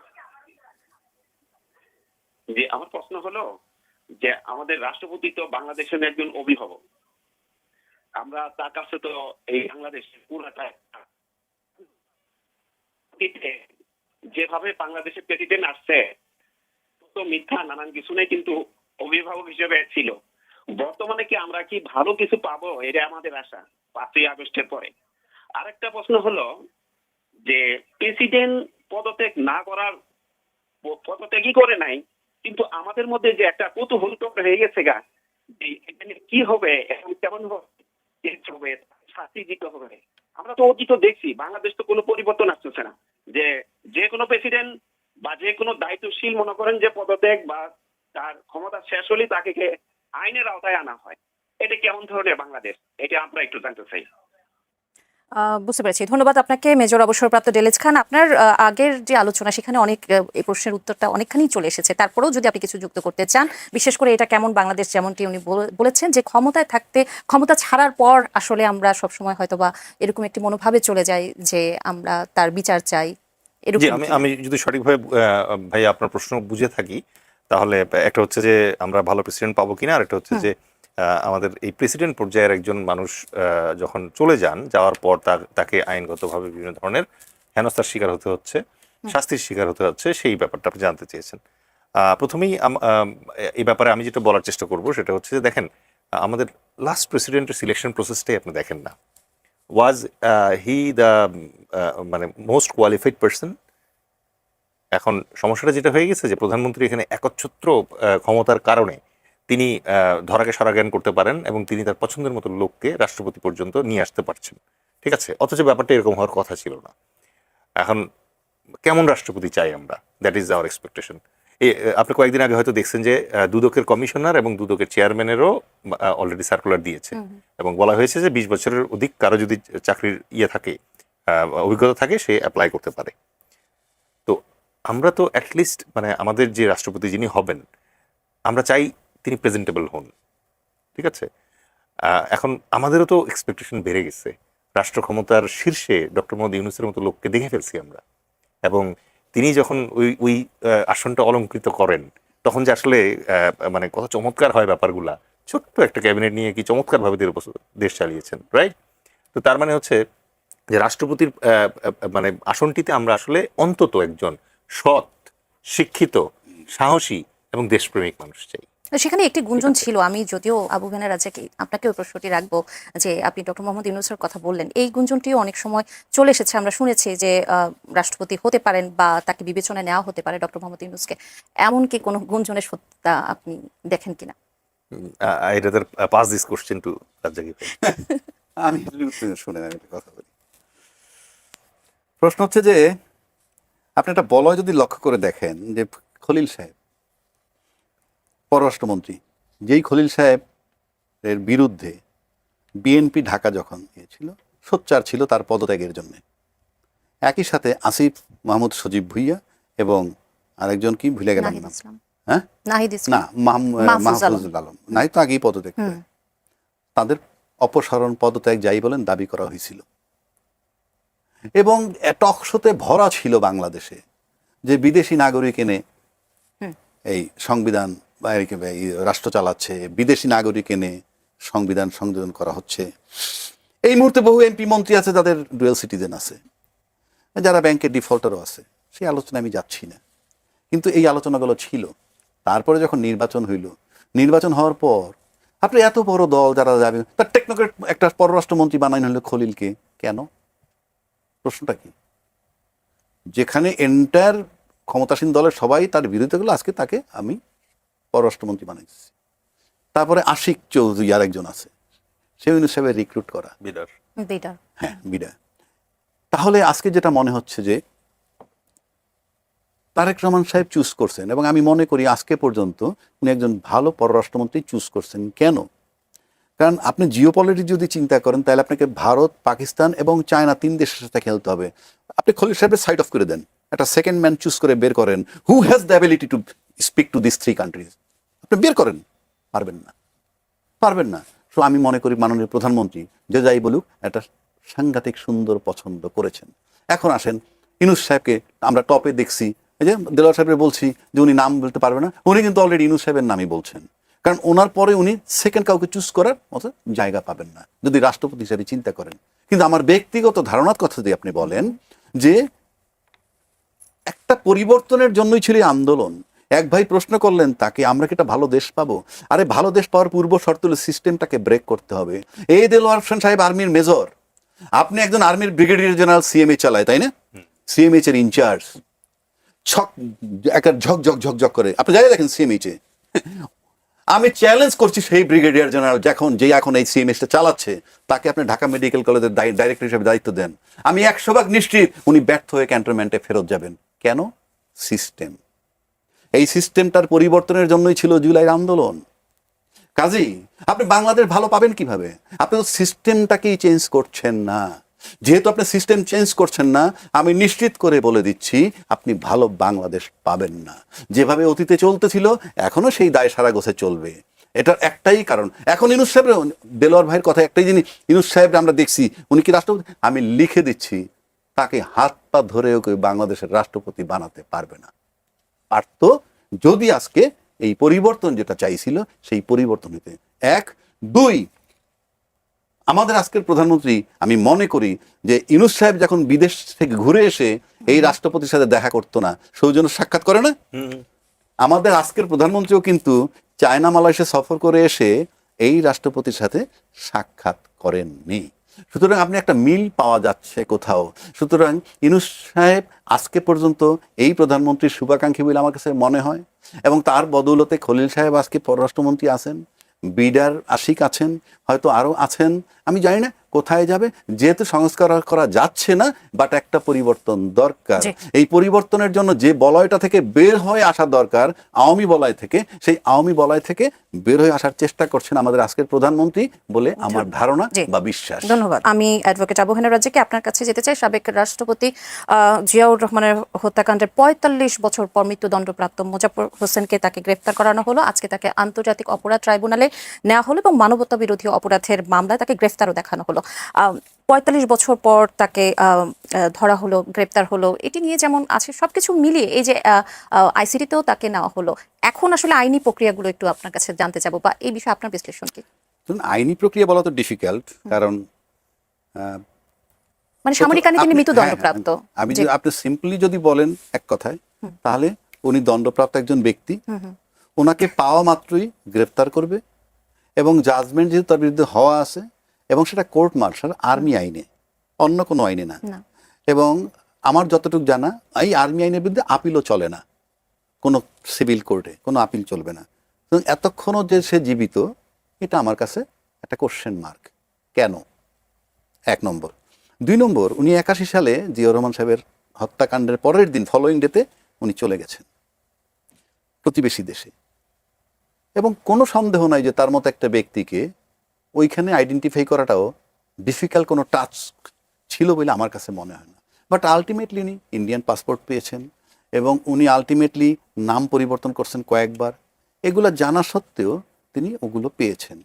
যে আমার প্রশ্ন হলো যে আমাদের রাষ্ট্রপতি তো বাংলাদেশের একজন অভিভাবক, আমরা তার কাছে তো এই বাংলাদেশের পুরাটা যেভাবে বাংলাদেশের প্রেসিডেন্ট আসছে তো মিথ্যা নানান কিছু নেই, কিন্তু অভিভাবক হিসেবে ছিল। বর্তমানে কি আমরা কি ভালো কিছু পাবো, এটা আমাদের আশা 5ই আগস্টের পরে। আরেকটা প্রশ্ন হলো যে প্রেসিডেন্ট পদত্যাগ না করার, পদত্যাগই করে নাই, কিন্তু আমাদের মধ্যে যে একটা কৌতূহল হয়ে গেছে গা, এখানে কি হবে এবং কেমন হবে, শাস্তি দিতে হবে। আমরা তো অতীত দেখছি, বাংলাদেশ তো কোনো পরিবর্তন আসতেছে না, যে কোনো প্রেসিডেন্ট বা যে কোনো দায়িত্বশীল মনে করেন যে পদত্যাগ বা তার ক্ষমতা শেষ হলে তাকে আইনের আওতায় আনা হয়। এটা কেমন ধরনের বাংলাদেশ, এটা আমরা একটু জানতে চাই। বুঝতে পেরেছি। ধন্যবাদ আপনাকে মেজর অবসরপ্রাপ্ত ডেলেজ খান। আপনার আগের যে আলোচনা সেখানে অনেক এই প্রশ্নের উত্তরটা অনেকখানি চলে এসেছে। তারপরেও যদি আপনি কিছু যুক্ত করতে চান, বিশেষ করে এটা কেমন বাংলাদেশ, যেমনটি উনি বলেছেন যে ক্ষমতায় থাকতে, ক্ষমতা ছাড়ার পর আসলে আমরা সবসময় হয়তোবা এরকম একটি মনোভাবে চলে যাই যে আমরা তার বিচার চাই। আমি যদি সঠিকভাবে ভাই আপনার প্রশ্ন বুঝে থাকি, তাহলে একটা হচ্ছে যে আমরা ভালো প্রেসিডেন্ট পাবো কিনা, আর একটা হচ্ছে যে আমাদের এই প্রেসিডেন্ট পর্যায়ের একজন মানুষ যখন চলে যান, যাওয়ার পর তাকে আইনগতভাবে বিভিন্ন ধরনের হেনস্থার শিকার হতে হচ্ছে, শাস্তির শিকার হতে হচ্ছে, সেই ব্যাপারটা আপনি জানতে চেয়েছেন। প্রথমেই এই ব্যাপারে আমি যেটা বলার চেষ্টা করব সেটা হচ্ছে যে দেখেন, আমাদের লাস্ট প্রেসিডেন্টের সিলেকশন প্রসেসটাই আপনি দেখেন না। ওয়াজ হি দ্য মানে মোস্ট কোয়ালিফাইড পার্সন? এখন সমস্যাটা যেটা হয়ে গেছে যে প্রধানমন্ত্রী এখানে একচ্ছত্র ক্ষমতার কারণে তিনি ধরাকে সরাজ্ঞান করতে পারেন এবং তিনি তার পছন্দের মতো লোককে রাষ্ট্রপতি পর্যন্ত নিয়ে আসতে পারছেন, ঠিক আছে? অথচ ব্যাপারটা এরকম হওয়ার কথা ছিল না। এখন কেমন রাষ্ট্রপতি চাই আমরা, দ্যাট ইজ আওয়ার এক্সপেকটেশন। আপনি কয়েকদিন আগে হয়তো দেখছেন যে দুদকের কমিশনার এবং দুদকের চেয়ারম্যানেরও অলরেডি সার্কুলার দিয়েছে এবং বলা হয়েছে যে 20 বছরের অধিক কারো যদি চাকরির থাকে, অভিজ্ঞতা থাকে, সে অ্যাপ্লাই করতে পারে। তো আমরা তো অ্যাটলিস্ট মানে আমাদের যে রাষ্ট্রপতি যিনি হবেন, আমরা চাই তিনি প্রেজেন্টেবল হন, ঠিক আছে? এখন আমাদেরও তো এক্সপেকটেশন বেড়ে গেছে। রাষ্ট্র ক্ষমতার শীর্ষে ডক্টর মোহাম্মদ ইউনূসের মতো লোককে দেখে ফেলছি আমরা, এবং তিনি যখন ওই আসনটা অলঙ্কৃত করেন তখন যে আসলে মানে কত চমৎকার হয় ব্যাপারগুলা। ছোট্ট একটা ক্যাবিনেট নিয়ে কি চমৎকারভাবে দেশ চালিয়েছেন, রাইট? তো তার মানে হচ্ছে যে রাষ্ট্রপতির মানে আসনটিতে আমরা আসলে অন্তত একজন সৎ, শিক্ষিত, সাহসী এবং দেশপ্রেমিক মানুষ চাই। সেখানে একটি গুঞ্জন ছিল, আমি যদিও আবু হেনা রাজ্জাকে আপনাকে ওই প্রশ্নটি রাখবো, যে আপনি ডক্টর মোহাম্মদ ইউনূসের কথা বললেন, এই গুঞ্জনটিও অনেক সময় চলে এসেছে, আমরা শুনেছি যে রাষ্ট্রপতি হতে পারেন বা তাকে বিবেচনায় নেওয়া হতে পারে ডক্টর মোহাম্মদ ইউনূসকে। এমন কি কোনো গুঞ্জনের সত্যতা আপনি দেখেন কিনা? I rather pass this question to Razzaqi ভাই। আমি শুনেন, আমি একটা কথা বলি। প্রশ্ন হচ্ছে যে আপনি একটা বলয় যদি লক্ষ্য করে দেখেন যে খলিল সাহেব পররাষ্ট্রমন্ত্রী, যেই খলিল সাহেব এর বিরুদ্ধে বিএনপি ঢাকা যখন গিয়েছিল, সোচ্চার ছিল তার পদত্যাগের জন্য। একই সাথে আসিফ মাহমুদ সজীব ভুইয়া এবং আরেকজন কি ভুলে গেলাম নাহিদ না, ইসলাম। হ্যাঁ নাহিদ না ইসলাম, মাহফুজুল আলম নাই তো আগেই পদত্যাগ করে। তাদের অপসারণ, পদত্যাগ যাই বলেন দাবি করা হয়েছিল এবং টক শোতে ভরা ছিল বাংলাদেশে যে বিদেশি নাগরিক এনে এই সংবিধান বা এই রাষ্ট্র চালাচ্ছে, বিদেশি নাগরিক এনে সংবিধান সংযোজন করা হচ্ছে। এই মুহূর্তে বহু এমপি মন্ত্রী আছে যাদের ডুয়েল সিটিজেন আছে, যারা ব্যাংকের ডিফল্টারও আছে। সেই আলোচনা আমি যাচ্ছি না, কিন্তু এই আলোচনাগুলো ছিল। তারপরে যখন নির্বাচন হইল, নির্বাচন হওয়ার পর আপনি এত বড় দল যারা যাবে, তার টেকনোক্রেট একটা পররাষ্ট্রমন্ত্রী বানাইন হলো খলিলকে। কেন? প্রশ্নটা কি? যেখানে এন্টায়ার ক্ষমতাসীন দলের সবাই তার বিরোধিতা করলো, আজকে তাকে আমি পররাষ্ট্রমন্ত্রী বানাইছি। তারপরে আশিক চৌধুরী আর একজন আছে, সে ইউনূস সাহেবের রিক্রুট করা বিডার। হ্যাঁ বিডা। তাহলে আজকে যেটা মনে হচ্ছে যে তারেক রহমান সাহেব চুজ করছেন, এবং আমি মনে করি আজকে পর্যন্ত উনি একজন ভালো পররাষ্ট্রমন্ত্রী চুজ করছেন। কেন? কারণ আপনি জিওপলিটিক্স যদি চিন্তা করেন তাহলে আপনাকে ভারত, পাকিস্তান এবং চায়না 3 দেশের সাথে খেলতে হবে। আপনি খলিল সাহেবের সাইড অফ করে দেন, একটা সেকেন্ড ম্যান চুজ করে বের করেন, who has the ability to speak to this 3 countries. আপনি বের করেন, পারবেন না, পারবেন না। সো আমি মনে করি মাননীয় প্রধানমন্ত্রী যে যাই বলুক একটা সাংঘাতিক সুন্দর পছন্দ করেছেন। এখন আসেন ইউনূস সাহেবকে আমরা টপে দেখছি, এই যে দেলোয়ার সাহেবের বলছি যে উনি নাম বলতে পারবে না, উনি কিন্তু অলরেডি ইউনূস সাহেবের নামই বলছেন। কারণ ওনার পরে উনি সেকেন্ড কাউকে চুজ করার মতো জায়গা পাবেন না যদি রাষ্ট্রপতি হিসাবে চিন্তা করেন। কিন্তু আমার ব্যক্তিগত ধারণার কথা যদি আপনি বলেন যে একটা পরিবর্তনের জন্যই ছিল আন্দোলন। এক ভাই প্রশ্ন করলেন তাকে, আমরা কি একটা ভালো দেশ পাবো? আরে ভালো দেশ পাওয়ার পূর্ব শর্ত হলো সিস্টেমটাকে ব্রেক করতে হবে। এই দেলোয়ার হোসেন সাহেব আর্মির মেজর, আপনি একজন আর্মির ব্রিগেডিয়ার জেনারেল সিএমএ চালায়, তাই না? সিএমএইচ এর ইনচার্জ ঝক করে আপনি যাই দেখেন সিএমএইচে। আমি চ্যালেঞ্জ করছি সেই ব্রিগেডিয়ার জেনারেল যে এখন এই সিএমএইচটা চালাচ্ছে, তাকে আপনি ঢাকা মেডিকেল কলেজের ডাইরেক্টর হিসেবে দায়িত্ব দেন। আমি 100% নিশ্চিত উনি ব্যর্থ হয়ে ক্যান্টনমেন্টে ফেরত যাবেন। কেন? সিস্টেম। এই সিস্টেমটার পরিবর্তনের জন্যই ছিল জুলাইয়ের আন্দোলন। কাজেই আপনি বাংলাদেশ ভালো পাবেন কিভাবে? আপনি তো সিস্টেমটাকেই চেঞ্জ করছেন না। যেহেতু আপনি সিস্টেম চেঞ্জ করছেন না, আমি নিশ্চিত করে বলে দিচ্ছি আপনি ভালো বাংলাদেশ পাবেন না। যেভাবে অতীতে চলতেছিল এখনো সেই দায় সারা গোছে চলবে। এটার একটাই কারণ, এখন ইউনূস সাহেবের, দেলোয়ার ভাইয়ের কথা একটাই জিনিস, ইউনূস সাহেব আমরা দেখছি উনি কি রাষ্ট্রপতি, আমি লিখে দিচ্ছি তাকে হাত পা ধরেও কেউ বাংলাদেশের রাষ্ট্রপতি বানাতে পারবে না। পারতো যদি আজকে এই পরিবর্তন যেটা চাইছিল সেই পরিবর্তন হইতে। 1, 2, আমাদের আজকের প্রধানমন্ত্রী, আমি মনে করি যে ইউনূস সাহেব যখন বিদেশ থেকে ঘুরে এসে এই রাষ্ট্রপতির সাথে দেখা করতো না, সৌজন্য সাক্ষাৎ করে না, আমাদের আজকের প্রধানমন্ত্রীও কিন্তু চায়না মালয়েশিয়া সফর করে এসে এই রাষ্ট্রপতির সাথে সাক্ষাৎ করেননি। সুতরাং আপনি একটা মিল পাওয়া যাচ্ছে কোথাও। সুতরাং ইউনূস সাহেব আজকে পর্যন্ত এই প্রধানমন্ত্রীর শুভাকাঙ্ক্ষী বলে আমার কাছে মনে হয়, এবং তার বদৌলতে খলিল সাহেব আজকে পররাষ্ট্রমন্ত্রী আছেন, বিডার আশিক আছেন, হয়তো আরো আছেন, আমি জানি না কোথায় যাবে, যেহেতু সংস্কার করা যাচ্ছে না, বাট একটা পরিবর্তন দরকার। এই পরিবর্তনের জন্য যে বলয়টা থেকে বের হয়ে আসা দরকার, আওয়ামী বলয় থেকে, সেই আওয়ামী বলয় থেকে বের হয়ে আসার চেষ্টা করছেন আমাদের আজকের প্রধানমন্ত্রী বলে আমার ধারণা বা বিশ্বাস। ধন্যবাদ। আমি অ্যাডভোকেট আবু হেনা রাজ্জাকী আপনার কাছে যেতে চাই। সাবেক রাষ্ট্রপতি জিয়াউর রহমানের হত্যাকাণ্ডের ৪৫ বছর পর মৃত্যুদণ্ডপ্রাপ্ত মোজাফফর হোসেনকে তাকে গ্রেফতার করানো হলো। আজকে তাকে আন্তর্জাতিক অপরাধ ট্রাইব্যুনালে নেওয়া হলো এবং মানবতা বিরোধী অপরাধের মামলায় তাকে গ্রেফতারও দেখানো হলো। ৪৫ বছর পর তাকে ধরা হলো, গ্রেপ্তার হলো, এটি নিয়ে যেমন আছে সবকিছু মিলিয়ে এই যে আইসিটিতেও তাকে নেওয়া হলো, এখন আসলে আইনি প্রক্রিয়াগুলো একটু আপনার কাছে জানতে চাবো, বা এই বিষয়ে আপনার বিশ্লেষণ কি? আইনি প্রক্রিয়া বলা তো ডিফিকাল্ট, কারণ মানে সামরিক আইনে তিনি মৃত্যুদণ্ডপ্রাপ্ত। আমি যদি আপনি সিম্পলি যদি বলেন এক কথায়, তাহলে উনি দণ্ডপ্রাপ্ত একজন ব্যক্তি, ওনাকে পাওয়া মাত্রই গ্রেফতার করবে, এবং জাজমেন্ট যেহেতু তার বিরুদ্ধে হওয়া আছে, এবং সেটা কোর্ট মার্শাল আর্মি আইনে, অন্য কোনো আইনে না। এবং আমার যতটুকু জানা, এই আর্মি আইনের বিরুদ্ধে আপিলও চলে না, কোনো সিভিল কোর্টে কোনো আপিল চলবে না। এতক্ষণও যে সে জীবিত, এটা আমার কাছে একটা কোশ্চেন মার্ক। কেন? 1 নম্বর। 2 নম্বর, উনি 81 সালে জিয়াউর রহমান সাহেবের হত্যাকাণ্ডের পরের দিন, ফলোয়িং ডেতে উনি চলে গেছেন প্রতিবেশী দেশে, এবং কোনো সন্দেহ নাই যে তার মতো একটা ব্যক্তিকে ওইখানে আইডেন্টিফাই করাটাও ডিফিকাল্ট কোনো টাস্ক ছিল বলে আমার কাছে মনে হয় না। বাট আলটিমেটলি উনি ইন্ডিয়ান পাসপোর্ট পেয়েছেন, এবং উনি আলটিমেটলি নাম পরিবর্তন করছেন কয়েকবার, এগুলো জানা সত্ত্বেও তিনি ওগুলো পেয়েছেন।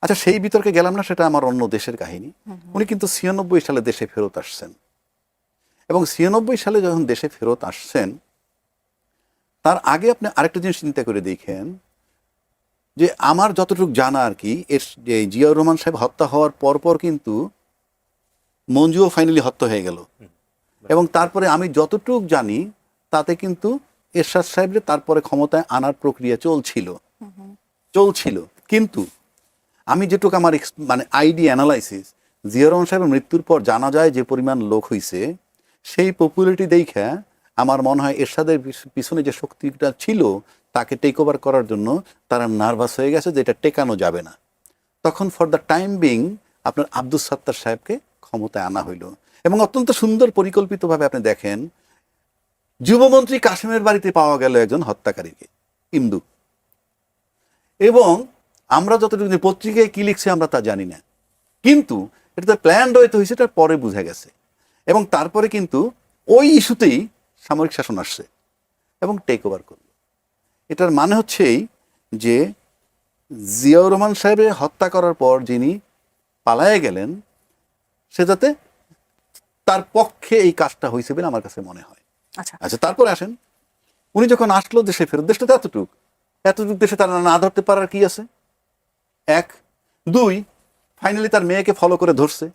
আচ্ছা, সেই বিতর্কে গেলাম না, সেটা আমার অন্য দেশের কাহিনী। উনি কিন্তু 96 সালে দেশে ফেরত আসছেন, এবং 96 সালে যখন দেশে ফেরত আসছেন, তার আগে আপনি আরেকটা জিনিস চিন্তা করে দেখেন, যে আমার যতটুকু জানা আর কি, যে জিয়াউর রহমান সাহেব হত্যা হওয়ার পরপর কিন্তু মঞ্জুও ফাইনালি হত্যা হয়ে গেল, এবং তারপরে আমি যতটুকু জানি তাতে কিন্তু এরশাদ সাহেবের তারপরে ক্ষমতায় আনার প্রক্রিয়া চলছিল। কিন্তু আমি যেটুকু আমার মানে আইডি অ্যানালাইসিস, জিয়াউর রহমান সাহেবের মৃত্যুর পর জানা যায় যে পরিমাণ লোক হয়েছে, সেই পপুলারিটি দেখে আমার মনে হয় এরশাদের পিছনে যে শক্তিটা ছিল তাকে টেক ওভার করার জন্য তারা নার্ভাস হয়ে গেছে যে এটা টেকানো যাবে না। তখন ফর দ্য টাইম বিং আপনার আব্দুস সাত্তার সাহেবকে ক্ষমতায় আনা হইল, এবং অত্যন্ত সুন্দর পরিকল্পিতভাবে আপনি দেখেন, যুবমন্ত্রী কাসেমের বাড়িতে পাওয়া গেল একজন হত্যাকারীকে, ইমদু, এবং আমরা যতটুকু পত্রিকায় কি লিখছে আমরা তা জানি না, কিন্তু এটা প্ল্যান্ড হইতে হয়েছে, এটা পরে বোঝা গেছে। এবং তারপরে কিন্তু ওই ইস্যুতেই সামরিক শাসন আসছে এবং টেক ওভার করল। এটার মানে হচ্ছেই যে জিয়াউর রহমান সাহেবের হত্যা করার পর যিনি পালায়ে গেলেন, সে যাতে তার পক্ষে এই কাজটা হয়েছে বলে আমার কাছে মনে হয়। আচ্ছা, তারপরে আসেন, উনি যখন আসলো দেশে ফেরত, দেশটা তো এতটুকু দেশে তারা না ধরতে পারার কি আছে? 1, 2, ফাইনালি তার মেয়েকে ফলো করে ধরছে।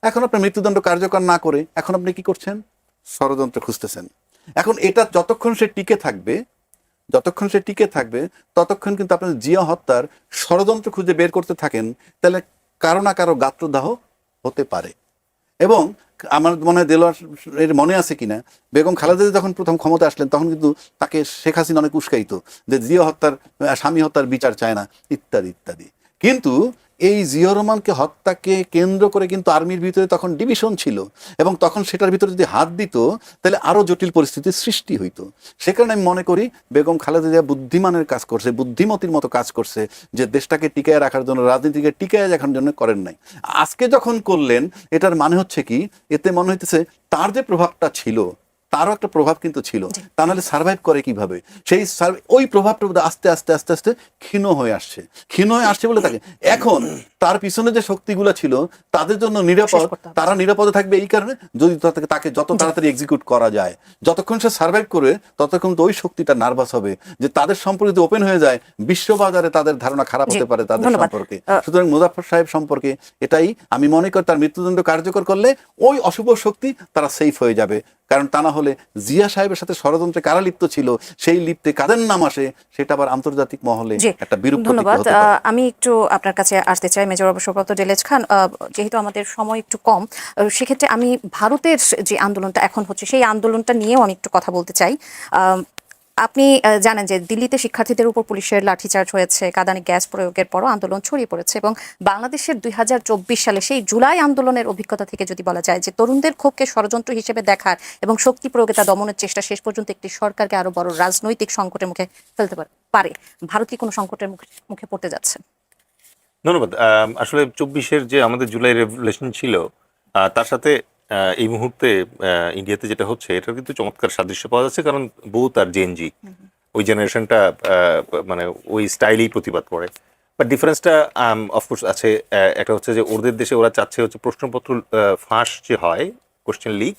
এখন আপনি মৃত্যুদণ্ড কার্যকর না করে এখন আপনি কি করছেন? ষড়যন্ত্র খুঁজতেছেন। এখন এটা যতক্ষণ সে টিকে থাকবে ততক্ষণ কিন্তু আপনার জিয়া হত্যার ষড়যন্ত্র খুঁজে বের করতে থাকেন, তাহলে কারো না কারো গাত্রদাহ হতে পারে। এবং আমার মনে হয় দেলোয়ারের মনে আছে কিনা, বেগম খালেদা যখন প্রথম ক্ষমতা আসলেন তখন কিন্তু তাকে শেখ হাসিনা অনেক উস্কাইত যে জিয়া হত্যার, স্বামী হত্যার বিচার চায় না, ইত্যাদি ইত্যাদি। কিন্তু এই জিয়াউর রহমানকে হত্যাকে কেন্দ্র করে কিন্তু আর্মির ভিতরে তখন ডিভিশন ছিল, এবং তখন সেটার ভিতরে যদি হাত দিত তাহলে আরো জটিল পরিস্থিতির সৃষ্টি হইতো। সে কারণে আমি মনে করি বেগম খালেদা জিয়া বুদ্ধিমানের কাজ করছে, বুদ্ধিমতির মতো কাজ করছে, যে দেশটাকে টিকায় রাখার জন্য, রাজনীতিকে টিকায় রাখার জন্য করেন নাই। আজকে যখন করলেন, এটার মানে হচ্ছে কি, এতে মনে হইতেছে তার যে প্রভাবটা ছিল তারও একটা প্রভাব কিন্তু ছিল, তা নাহলে সার্ভাইভ করে কিভাবে? সেই ওই প্রভাবটা আস্তে আস্তে আস্তে আস্তে ক্ষীণ হয়ে আসছে, ক্ষীণ হয়ে আসছে বলে তাকে এখন তার পিছনে যে শক্তিগুলো ছিল তাদের জন্য নিরাপদ, শেষ করতে হবে। তারা নিরাপদে থাকবে এই কারণে যদি তাকে যত তাড়াতাড়ি এক্সিকিউট করা যায়, যতক্ষণ সে সার্ভাইভ করে ততক্ষণ তো ওই শক্তিটা নার্ভাস হবে যে তাদের সম্পর্কে যদি ওপেন হয়ে যায় বিশ্ববাজারে তাদের ধারণা খারাপ হতে পারে তাদের ধন্যবাদ। সম্পর্কে। সুতরাং মুজাফফর সাহেব সম্পর্কে এটাই আমি মনে করি, তার মৃত্যুদণ্ড কার্যকর করলে ওই অশুভ শক্তি তারা সেফ হয়ে যাবে, কারণ তা না হলে জিয়া সাহেবের সাথে ষড়যন্ত্রে কারা লিপ্ত ছিল, সেই লিপ্তে কাদের নাম আসে সেটা আবার আন্তর্জাতিক মহলে জি, একটা বিরূপ ধন্যবাদ। প্রতিক্রিয়া হতে পারে। আমি একটু আপনার কাছে আসতে চাই মেজর অবসরপ্রাপ্ত ডেলেজ খান, যেহেতু আমাদের সময় একটু কম, সেক্ষেত্রে আমি ভারতের যে আন্দোলনটা এখন হচ্ছে সেই আন্দোলনটা নিয়েও আমি একটু কথা বলতে চাই। আপনি জানেন যে দিল্লিতে শিক্ষার্থীদের উপর পুলিশের লাঠিচার্জ হয়েছে, কাঁদানে গ্যাস প্রয়োগের পরও আন্দোলন ছড়িয়ে পড়েছে এবং বাংলাদেশের 2024 সালে সেই জুলাই আন্দোলনের অভিজ্ঞতা থেকে যদি বলা যায় যে তরুণদের ক্ষোভকে ষড়যন্ত্র হিসেবে দেখার এবং শক্তি প্রয়োগে তা দমনের চেষ্টা শেষ পর্যন্ত একটি সরকারকে আরো বড় রাজনৈতিক সংকটের মুখে ফেলতে পারে, ভারত কি কোনো সংকটের মুখে পড়তে যাচ্ছে? ধন্যবাদ। আসলে 24-এর যে আমাদের জুলাই রেভলিউশন ছিল তার সাথে এই মুহূর্তে ইন্ডিয়াতে যেটা হচ্ছে এটার কিন্তু চমৎকার সাদৃশ্য পাওয়া যাচ্ছে, কারণ বহু তার জেনজি ওই জেনারেশনটা মানে ওই স্টাইলেই প্রতিবাদ করে। বাট ডিফারেন্সটা অফকোর্স আছে। একটা হচ্ছে যে ওদের দেশে ওরা চাচ্ছে হচ্ছে প্রশ্নপত্র ফাঁস যে হয়, কোশ্চেন লিক,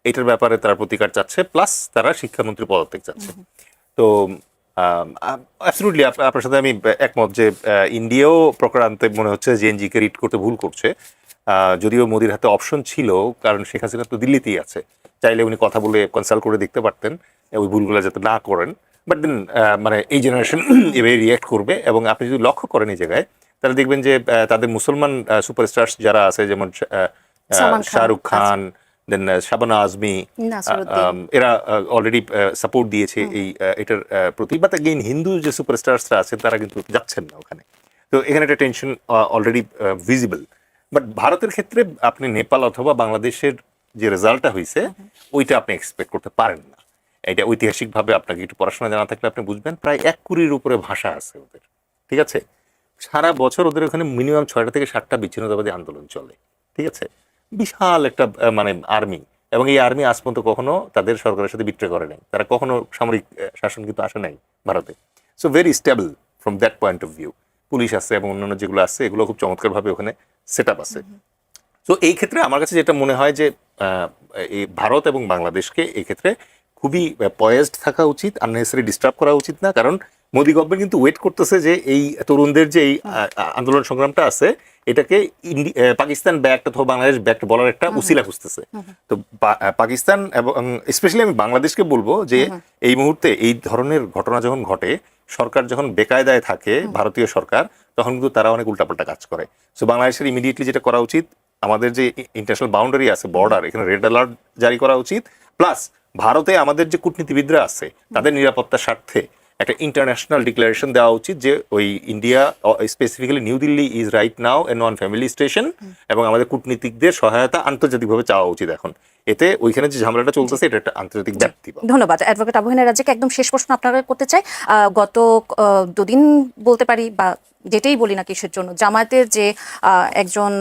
এটার ব্যাপারে তারা প্রতিকার চাচ্ছে, প্লাস তারা শিক্ষামন্ত্রী পদত্যাগ চাচ্ছে। তো অ্যাবসলিউটলি আপনার সাথে আমি একমত যে ইন্ডিয়াও প্রকারান্তে মনে হচ্ছে জেএনজিকে রিড করতে ভুল করছে। যদিও মোদির হাতে অপশন ছিল, কারণ শেখ হাসিনা তো দিল্লিতেই আছে, চাইলে উনি কথা বলে কনসাল্ট করে দেখতে পারতেন ওই ভুলগুলো যাতে না করেন। বাট দেন মানে এই জেনারেশন এভাবে রিয়্যাক্ট করবে। এবং আপনি যদি লক্ষ্য করেন এই জায়গায়, তাহলে দেখবেন যে তাদের মুসলমান সুপারস্টার্স যারা আছে, যেমন সালমান খান, শাহরুখ খান, দেন শাবানা আজমি, নাসিরুদ্দিন, এরা অলরেডি সাপোর্ট দিয়েছে এই এটার প্রতি। বাট এগেইন হিন্দু যে সুপারস্টার্সরা আছে তারা কিন্তু যাচ্ছেন না ওখানে। তো এখানে একটা টেনশন অলরেডি ভিজিবল। বাট ভারতের ক্ষেত্রে আপনি নেপাল অথবা বাংলাদেশের যে রেজাল্টটা হয়েছে ওইটা আপনি এক্সপেক্ট করতে পারেন না। এটা ঐতিহাসিকভাবে আপনাকে একটু পড়াশোনা জানা থাকলে আপনি বুঝবেন, প্রায় 1 কোটির উপরে ভাষা আছে ওদের, ঠিক আছে? সারা বছর ওদের ওখানে মিনিমাম 6টা থেকে 7টা বিচ্ছিন্নতাবাদী আন্দোলন চলে, ঠিক আছে? বিশাল একটা মানে আর্মি, এবং এই আর্মি আজ পর্যন্ত কখনো তাদের সরকারের সাথে বিট্রে করে নাই, তারা কখনো সামরিক শাসন কিন্তু আসে নাই ভারতে। So very stable from that point of view. Police আছে এবং অন্যান্য যেগুলো আছে এগুলো খুব চমৎকারভাবে ওখানে সেট আপ আছে। তো এই ক্ষেত্রে আমার কাছে যেটা মনে হয় যে এই ভারত এবং বাংলাদেশকে এই ক্ষেত্রে খুবই পয়েজড থাকা উচিত, আননেসেসারি ডিস্টার্ব করা উচিত না। কারণ মোদি গভর্নমেন্ট কিন্তু ওয়েট করতেছে যে এই তরুণদের যে এই আন্দোলন সংগ্রামটা আছে এটাকে পাকিস্তান ব্যাক্ট অথবা বাংলাদেশ ব্যাক্ট বলার একটা উসিলা খুঁজতেছে। তো পাকিস্তান এবং স্পেশালি আমি বাংলাদেশকে বলবো যে এই মুহূর্তে এই ধরনের ঘটনা যখন ঘটে, সরকার যখন বেকায়দায় থাকে ভারতীয় সরকার, তখন কিন্তু তারা অনেক উল্টাপাল্টা কাজ করে। সো বাংলাদেশের ইমিডিয়েটলি যেটা করা উচিত, আমাদের যে ইন্টারন্যাশনাল বাউন্ডারি আছে, বর্ডার, এখানে রেড অ্যালার্ট জারি করা উচিত। প্লাস ভারতে আমাদের যে কূটনীতিবিদরা আছে তাদের নিরাপত্তার স্বার্থে একটা ইন্টারন্যাশনাল ডিক্লারেশন দেওয়া উচিত যে ওই India, specifically new Delhi is right now A non family station, এবং আমাদের কূটনীতিকদের সহায়তা আন্তর্জাতিকভাবে চাওয়া উচিত এখন। এতে ওইখানে যে ঝামেলাটা চলতেছে এটা একটা আন্তর্জাতিক ব্যাপ্তি পাবে। ধন্যবাদ অ্যাডভোকেট আবু হেনা রাজ্জাক। একদম শেষ প্রশ্ন আপনারা করতে চাই। গত 2 দিন বলতে পারি বা যেটাই বলি না কিসের জন্য, জামায়াতের যে একজন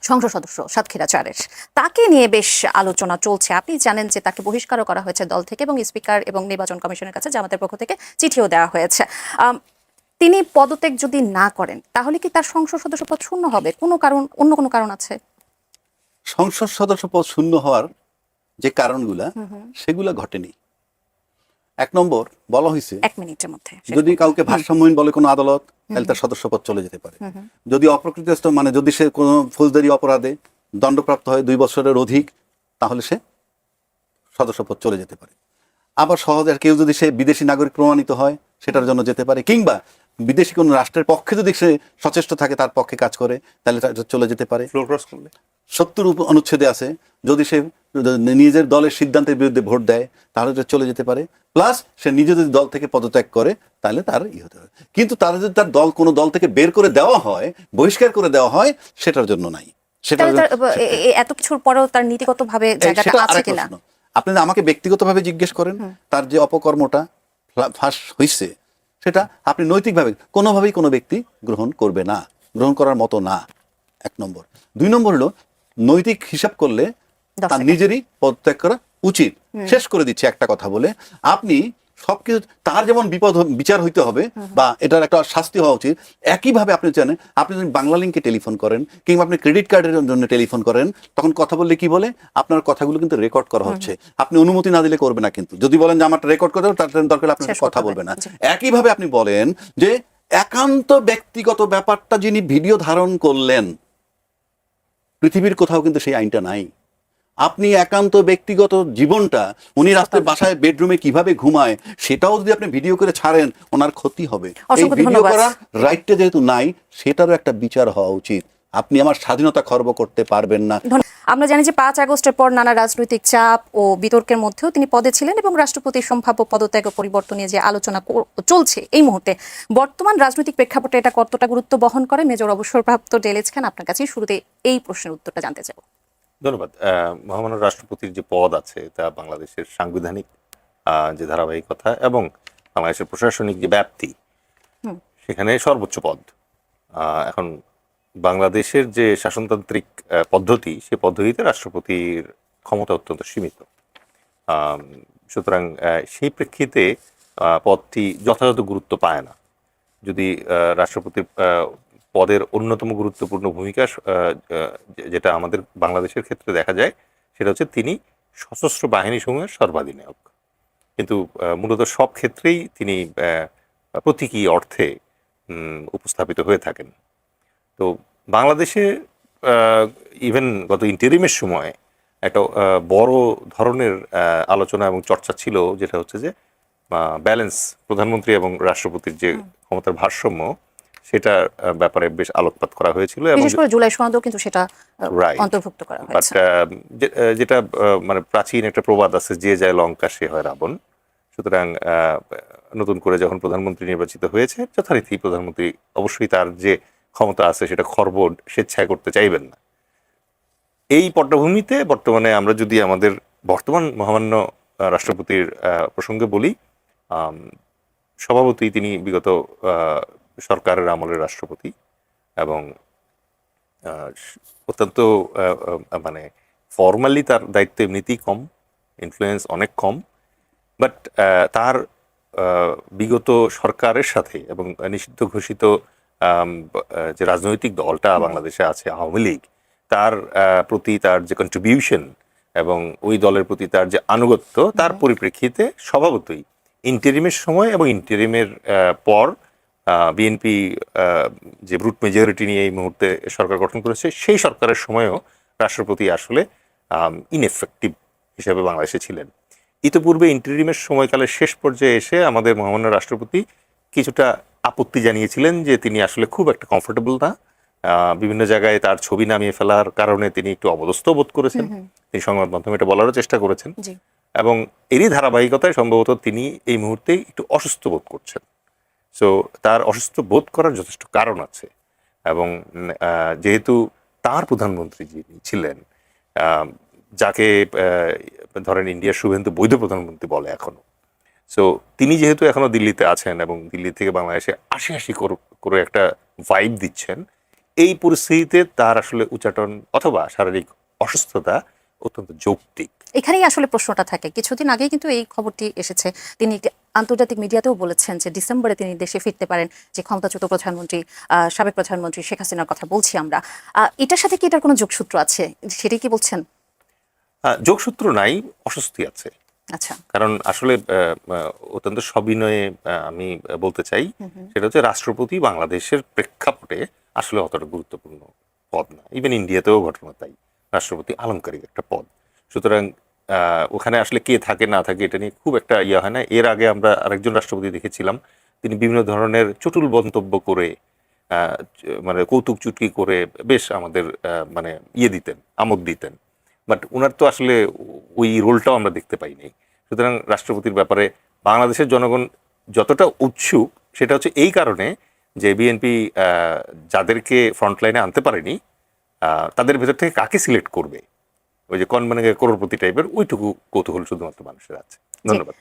সংসদ সদস্য সাতক্ষীরা 4-এর, তাকে নিয়ে বেশ আলোচনা চলছে। আপনি জানেন যে তাকে বহিষ্কারও করা হয়েছে দল থেকে এবং স্পিকার এবং নির্বাচন কমিশনের কাছে জামাতের পক্ষ থেকে চিঠিও দেওয়া হয়েছে। তিনি পদত্যাগ যদি না করেন তাহলে কি তার সংসদ সদস্য পদ শূন্য হবে? অন্য কোনো কারণ আছে? সংসদ সদস্য পদ শূন্য হওয়ার যে কারণগুলা সেগুলা ঘটেনি। 1 নম্বর বলা হয়েছে 1 মিনিটের মধ্যে যদি কাউকে ভারসাম্যহীন বলে কোনো আদালত, তাহলে তার সদস্য পদ চলে যেতে পারে। যদি অপ্রকৃতিস্থ মানে যদি সে কোনো ফৌজদারি অপরাধে দণ্ডপ্রাপ্ত হয় 2 বছরের অধিক, তাহলে সে সদস্য পদ চলে যেতে পারে। আবার সহজে কেউ যদি সে বিদেশি নাগরিক প্রমাণিত হয় সেটার জন্য যেতে পারে, কিংবা বিদেশি কোনো রাষ্ট্রের পক্ষে যদি সে সচেষ্ট থাকে, তার পক্ষে কাজ করে, তাহলে চলে যেতে পারে। ফ্লোর ক্রস করলে 70 অনুচ্ছেদে আছে যদি সে নিজের দলের সিদ্ধান্তের বিরুদ্ধে ভোট দেয় তাহলে চলে যেতে পারে। প্লাস সে নিজে যদি দল থেকে পদত্যাগ করে তাহলে তার হতে হবে। কিন্তু তার যদি তার দল কোনো দল থেকে বের করে দেওয়া হয়, বহিষ্কার করে দেওয়া হয়, সেটার জন্য নাই। সেটা এত কিছুর পরেও তার নীতিগতভাবে জায়গাটা আছে কিনা? আপনি আমাকে ব্যক্তিগতভাবে জিজ্ঞেস করেন, তার যে অপকর্মটা ফাঁস হয়েছে সেটা আপনি নৈতিকভাবে কোনোভাবেই কোনো ব্যক্তি গ্রহণ করবে না, গ্রহণ করার মতো না। 1 নম্বর। 2 নম্বর হলো নৈতিক হিসাব করলে তার নিজেরই পদত্যাগ করা উচিত। শেষ করে দিচ্ছে একটা কথা বলে, আপনি সবকিছু তার যেমন বিচার হইতে হবে বা এটার একটা শাস্তি হওয়া উচিত, একইভাবে আপনি জানেন, আপনি যদি বাংলা লিংকে টেলিফোন করেন কিংবা আপনি ক্রেডিট কার্ডের জন্য টেলিফোন করেন, তখন কথা বললে কি বলে, আপনার কথাগুলো কিন্তু রেকর্ড করা হচ্ছে, আপনি অনুমতি না দিলে করবে না। কিন্তু যদি বলেন যে আমার রেকর্ড করে তার দরকার আপনি শেষ কথা করতে বলবে না। হবে। জি। একইভাবে আপনি বলেন যে একান্ত ব্যক্তিগত ব্যাপারটা যিনি ভিডিও ধারণ করলেন, পৃথিবীর কোথাও কিন্তু সেই আইনটা নাই। আপনি একান্ত ব্যক্তিগত জীবনটা, উনি রাস্তায় বাসায় বেডরুমে কিভাবে ঘুমায় সেটাও যদি আপনি ভিডিও করে ছাড়েন, ওনার ক্ষতি হবে। এই অসংখ্য ভিডিও ধন্যবাদ। করার রাইটটা যেহেতু নাই, সেটারও একটা বিচার হওয়া উচিত। আপনি আমার স্বাধীনতা খর্ব করতে পারবেন না। আমরা জানি যে 5 আগস্টের পর নানা রাজনৈতিক চাপ ও বিতর্কের মধ্যেও তিনি পদে ছিলেন এবং রাষ্ট্রপতির সম্ভাব্য পদত্যাগ ও পরিবর্তন নিয়ে যে আলোচনা চলছে এই মুহূর্তে, বর্তমান রাজনৈতিক প্রেক্ষাপটে এটা কতটা গুরুত্ব বহন করে? মেজর অবসরপ্রাপ্ত ডেলেজ খান, আপনার কাছে শুরুতে এই প্রশ্নের উত্তরটা জানতে চাই। ধন্যবাদ। মহামান্য রাষ্ট্রপতির যে পদ আছে তা বাংলাদেশের সাংবিধানিক যে ধারাবাহিকতা এবং বাংলাদেশের প্রশাসনিক যে ব্যাপ্তি, সেখানে সর্বোচ্চ পদ। এখন বাংলাদেশের যে শাসনতান্ত্রিক পদ্ধতি, সে পদ্ধতিতে রাষ্ট্রপতির ক্ষমতা অত্যন্ত সীমিত। সুতরাং সেই প্রেক্ষিতে পদটি যথাযথ গুরুত্ব পায় না। যদি রাষ্ট্রপতির পদের অন্যতম গুরুত্বপূর্ণ ভূমিকা যেটা আমাদের বাংলাদেশের ক্ষেত্রে দেখা যায়, সেটা হচ্ছে তিনি সশস্ত্র বাহিনী সমূহের সর্বাধিনায়ক। কিন্তু মূলত সব ক্ষেত্রেই তিনি প্রতীকী অর্থে উপস্থাপিত হয়ে থাকেন। তো বাংলাদেশে ইভেন গত ইন্টারিমের সময় একটা বড় ধরনের আলোচনা এবং চর্চা ছিল, যেটা হচ্ছে যে ব্যালেন্স, প্রধানমন্ত্রী এবং রাষ্ট্রপতির যে ক্ষমতার ভারসাম্য, সেটার ব্যাপারে বেশ আলোকপাত করা হয়েছিল এবং বিশেষ করে জুলাই সনদেও কিন্তু সেটা Right. অন্তর্ভুক্ত করা বাট হয়েছে। যেটা মানে প্রাচীন একটা প্রবাদ আছে, যে যায় লঙ্কা সে হয় রাবণ। সুতরাং নতুন করে যখন প্রধানমন্ত্রী নির্বাচিত হয়েছে, যথারীতি প্রধানমন্ত্রী অবশ্যই তার যে ক্ষমতা আছে সেটা খর্ব স্বেচ্ছায় করতে চাইবেন না। এই পটভূমিতে বর্তমানে আমরা যদি আমাদের বর্তমান মহামান্য রাষ্ট্রপতির প্রসঙ্গে বলি, স্বভাবতই তিনি বিগত সরকারের আমলের রাষ্ট্রপতি এবং অত্যন্ত মানে ফর্মালি তার দায়িত্ব এমনিতেই কম, ইনফ্লুয়েন্স অনেক কম। বাট তার বিগত সরকারের সাথে এবং নিষিদ্ধ ঘোষিত যে রাজনৈতিক দলটা বাংলাদেশে আছে, আওয়ামী লীগ, তার প্রতি তার যে কন্ট্রিবিউশন এবং ওই দলের প্রতি তার যে আনুগত্য, তার পরিপ্রেক্ষিতে স্বভাবতই ইন্টারিমের সময় এবং ইন্টারিমের পর বিএনপি যে ব্রুট মেজরিটি নিয়ে এই মুহূর্তে সরকার গঠন করেছে, সেই সরকারের সময়ও রাষ্ট্রপতি আসলে ইনএফেক্টিভ হিসেবে বাংলাদেশে ছিলেন। ইতিপূর্বে ইন্টারিমের সময়কালের শেষ পর্যায়ে এসে আমাদের মহামান্য রাষ্ট্রপতি কিছুটা আপত্তি জানিয়েছিলেন যে তিনি আসলে খুব একটা কমফোর্টেবল না। বিভিন্ন জায়গায় তার ছবি নামিয়ে ফেলার কারণে তিনি একটু অপদস্থ বোধ করেছেন। তিনি সংবাদ মাধ্যমে এটা বলারও চেষ্টা করেছেন জি। এবং এরই ধারাবাহিকতায় সম্ভবত তিনি এই মুহূর্তে একটু অসুস্থ বোধ করছেন। সো তার অসুস্থ বোধ করার যথেষ্ট কারণ আছে এবং যেহেতু তার প্রধানমন্ত্রী যিনি ছিলেন, যাকে ধরেন ইন্ডিয়ার শুভেন্দু বৈধ প্রধানমন্ত্রী বলে এখনো, সো তিনি যেহেতু এখনো দিল্লিতে আছেন এবং দিল্লি থেকে বাংলাদেশে হাসি করে একটা ভাইব দিচ্ছেন, এই পরিস্থিতিতে তার আসলে উচ্চাটন অথবা শারীরিক অসুস্থতা অত্যন্ত যৌক্তিক। এখানেই আসলে প্রশ্নটা থাকে। কিছুদিন আগেই কিন্তু এই খবরটি এসেছে, তিনি একটি আন্তর্জাতিক মিডিয়াতেও বলেছেন যে ডিসেম্বরে তিনি দেশে ফিরতে পারেন, যে ক্ষমতাচ্যুত প্রধানমন্ত্রী, সাবেক প্রধানমন্ত্রী শেখ হাসিনার কথা বলছি আমরা। এটার সাথে কি এটার কোনো যোগসূত্র আছে, সেটাই কি বলছেন? যোগসূত্র নাই, অস্বস্তি আছে। আচ্ছা। কারণ আসলে অত্যন্ত সবিনয়ে আমি বলতে চাই, সেটা হচ্ছে রাষ্ট্রপতি বাংলাদেশের প্রেক্ষাপটে আসলে অতটা গুরুত্বপূর্ণ পদ না। ইভেন ইন্ডিয়াতেও ঘটনা তাই, রাষ্ট্রপতি আলংকারিক একটা পদ। সুতরাং ওখানে আসলে কে থাকে না থাকে এটা নিয়ে খুব একটা ইয়ে হয় না। এর আগে আমরা আরেকজন রাষ্ট্রপতি দেখেছিলাম, তিনি বিভিন্ন ধরনের চটুল মন্তব্য করে, মানে কৌতুক চুটকি করে বেশ আমাদের মানে দিতেন, আমোদ দিতেন। বাট ওনার তো আসলে ওই রোলটাও আমরা দেখতে পাইনি। সুতরাং রাষ্ট্রপতির ব্যাপারে বাংলাদেশের জনগণ যতটা উৎসুক, সেটা হচ্ছে এই কারণে যে বিএনপি যাদেরকে ফ্রন্টলাইনে আনতে পারেনি, তাদের ভেতর থেকে কাকে সিলেক্ট করবে, ওই যে মানে করোড়পতি টাইপের, ওইটুকু কৌতূহল শুধুমাত্র মানুষের আছে। ধন্যবাদ।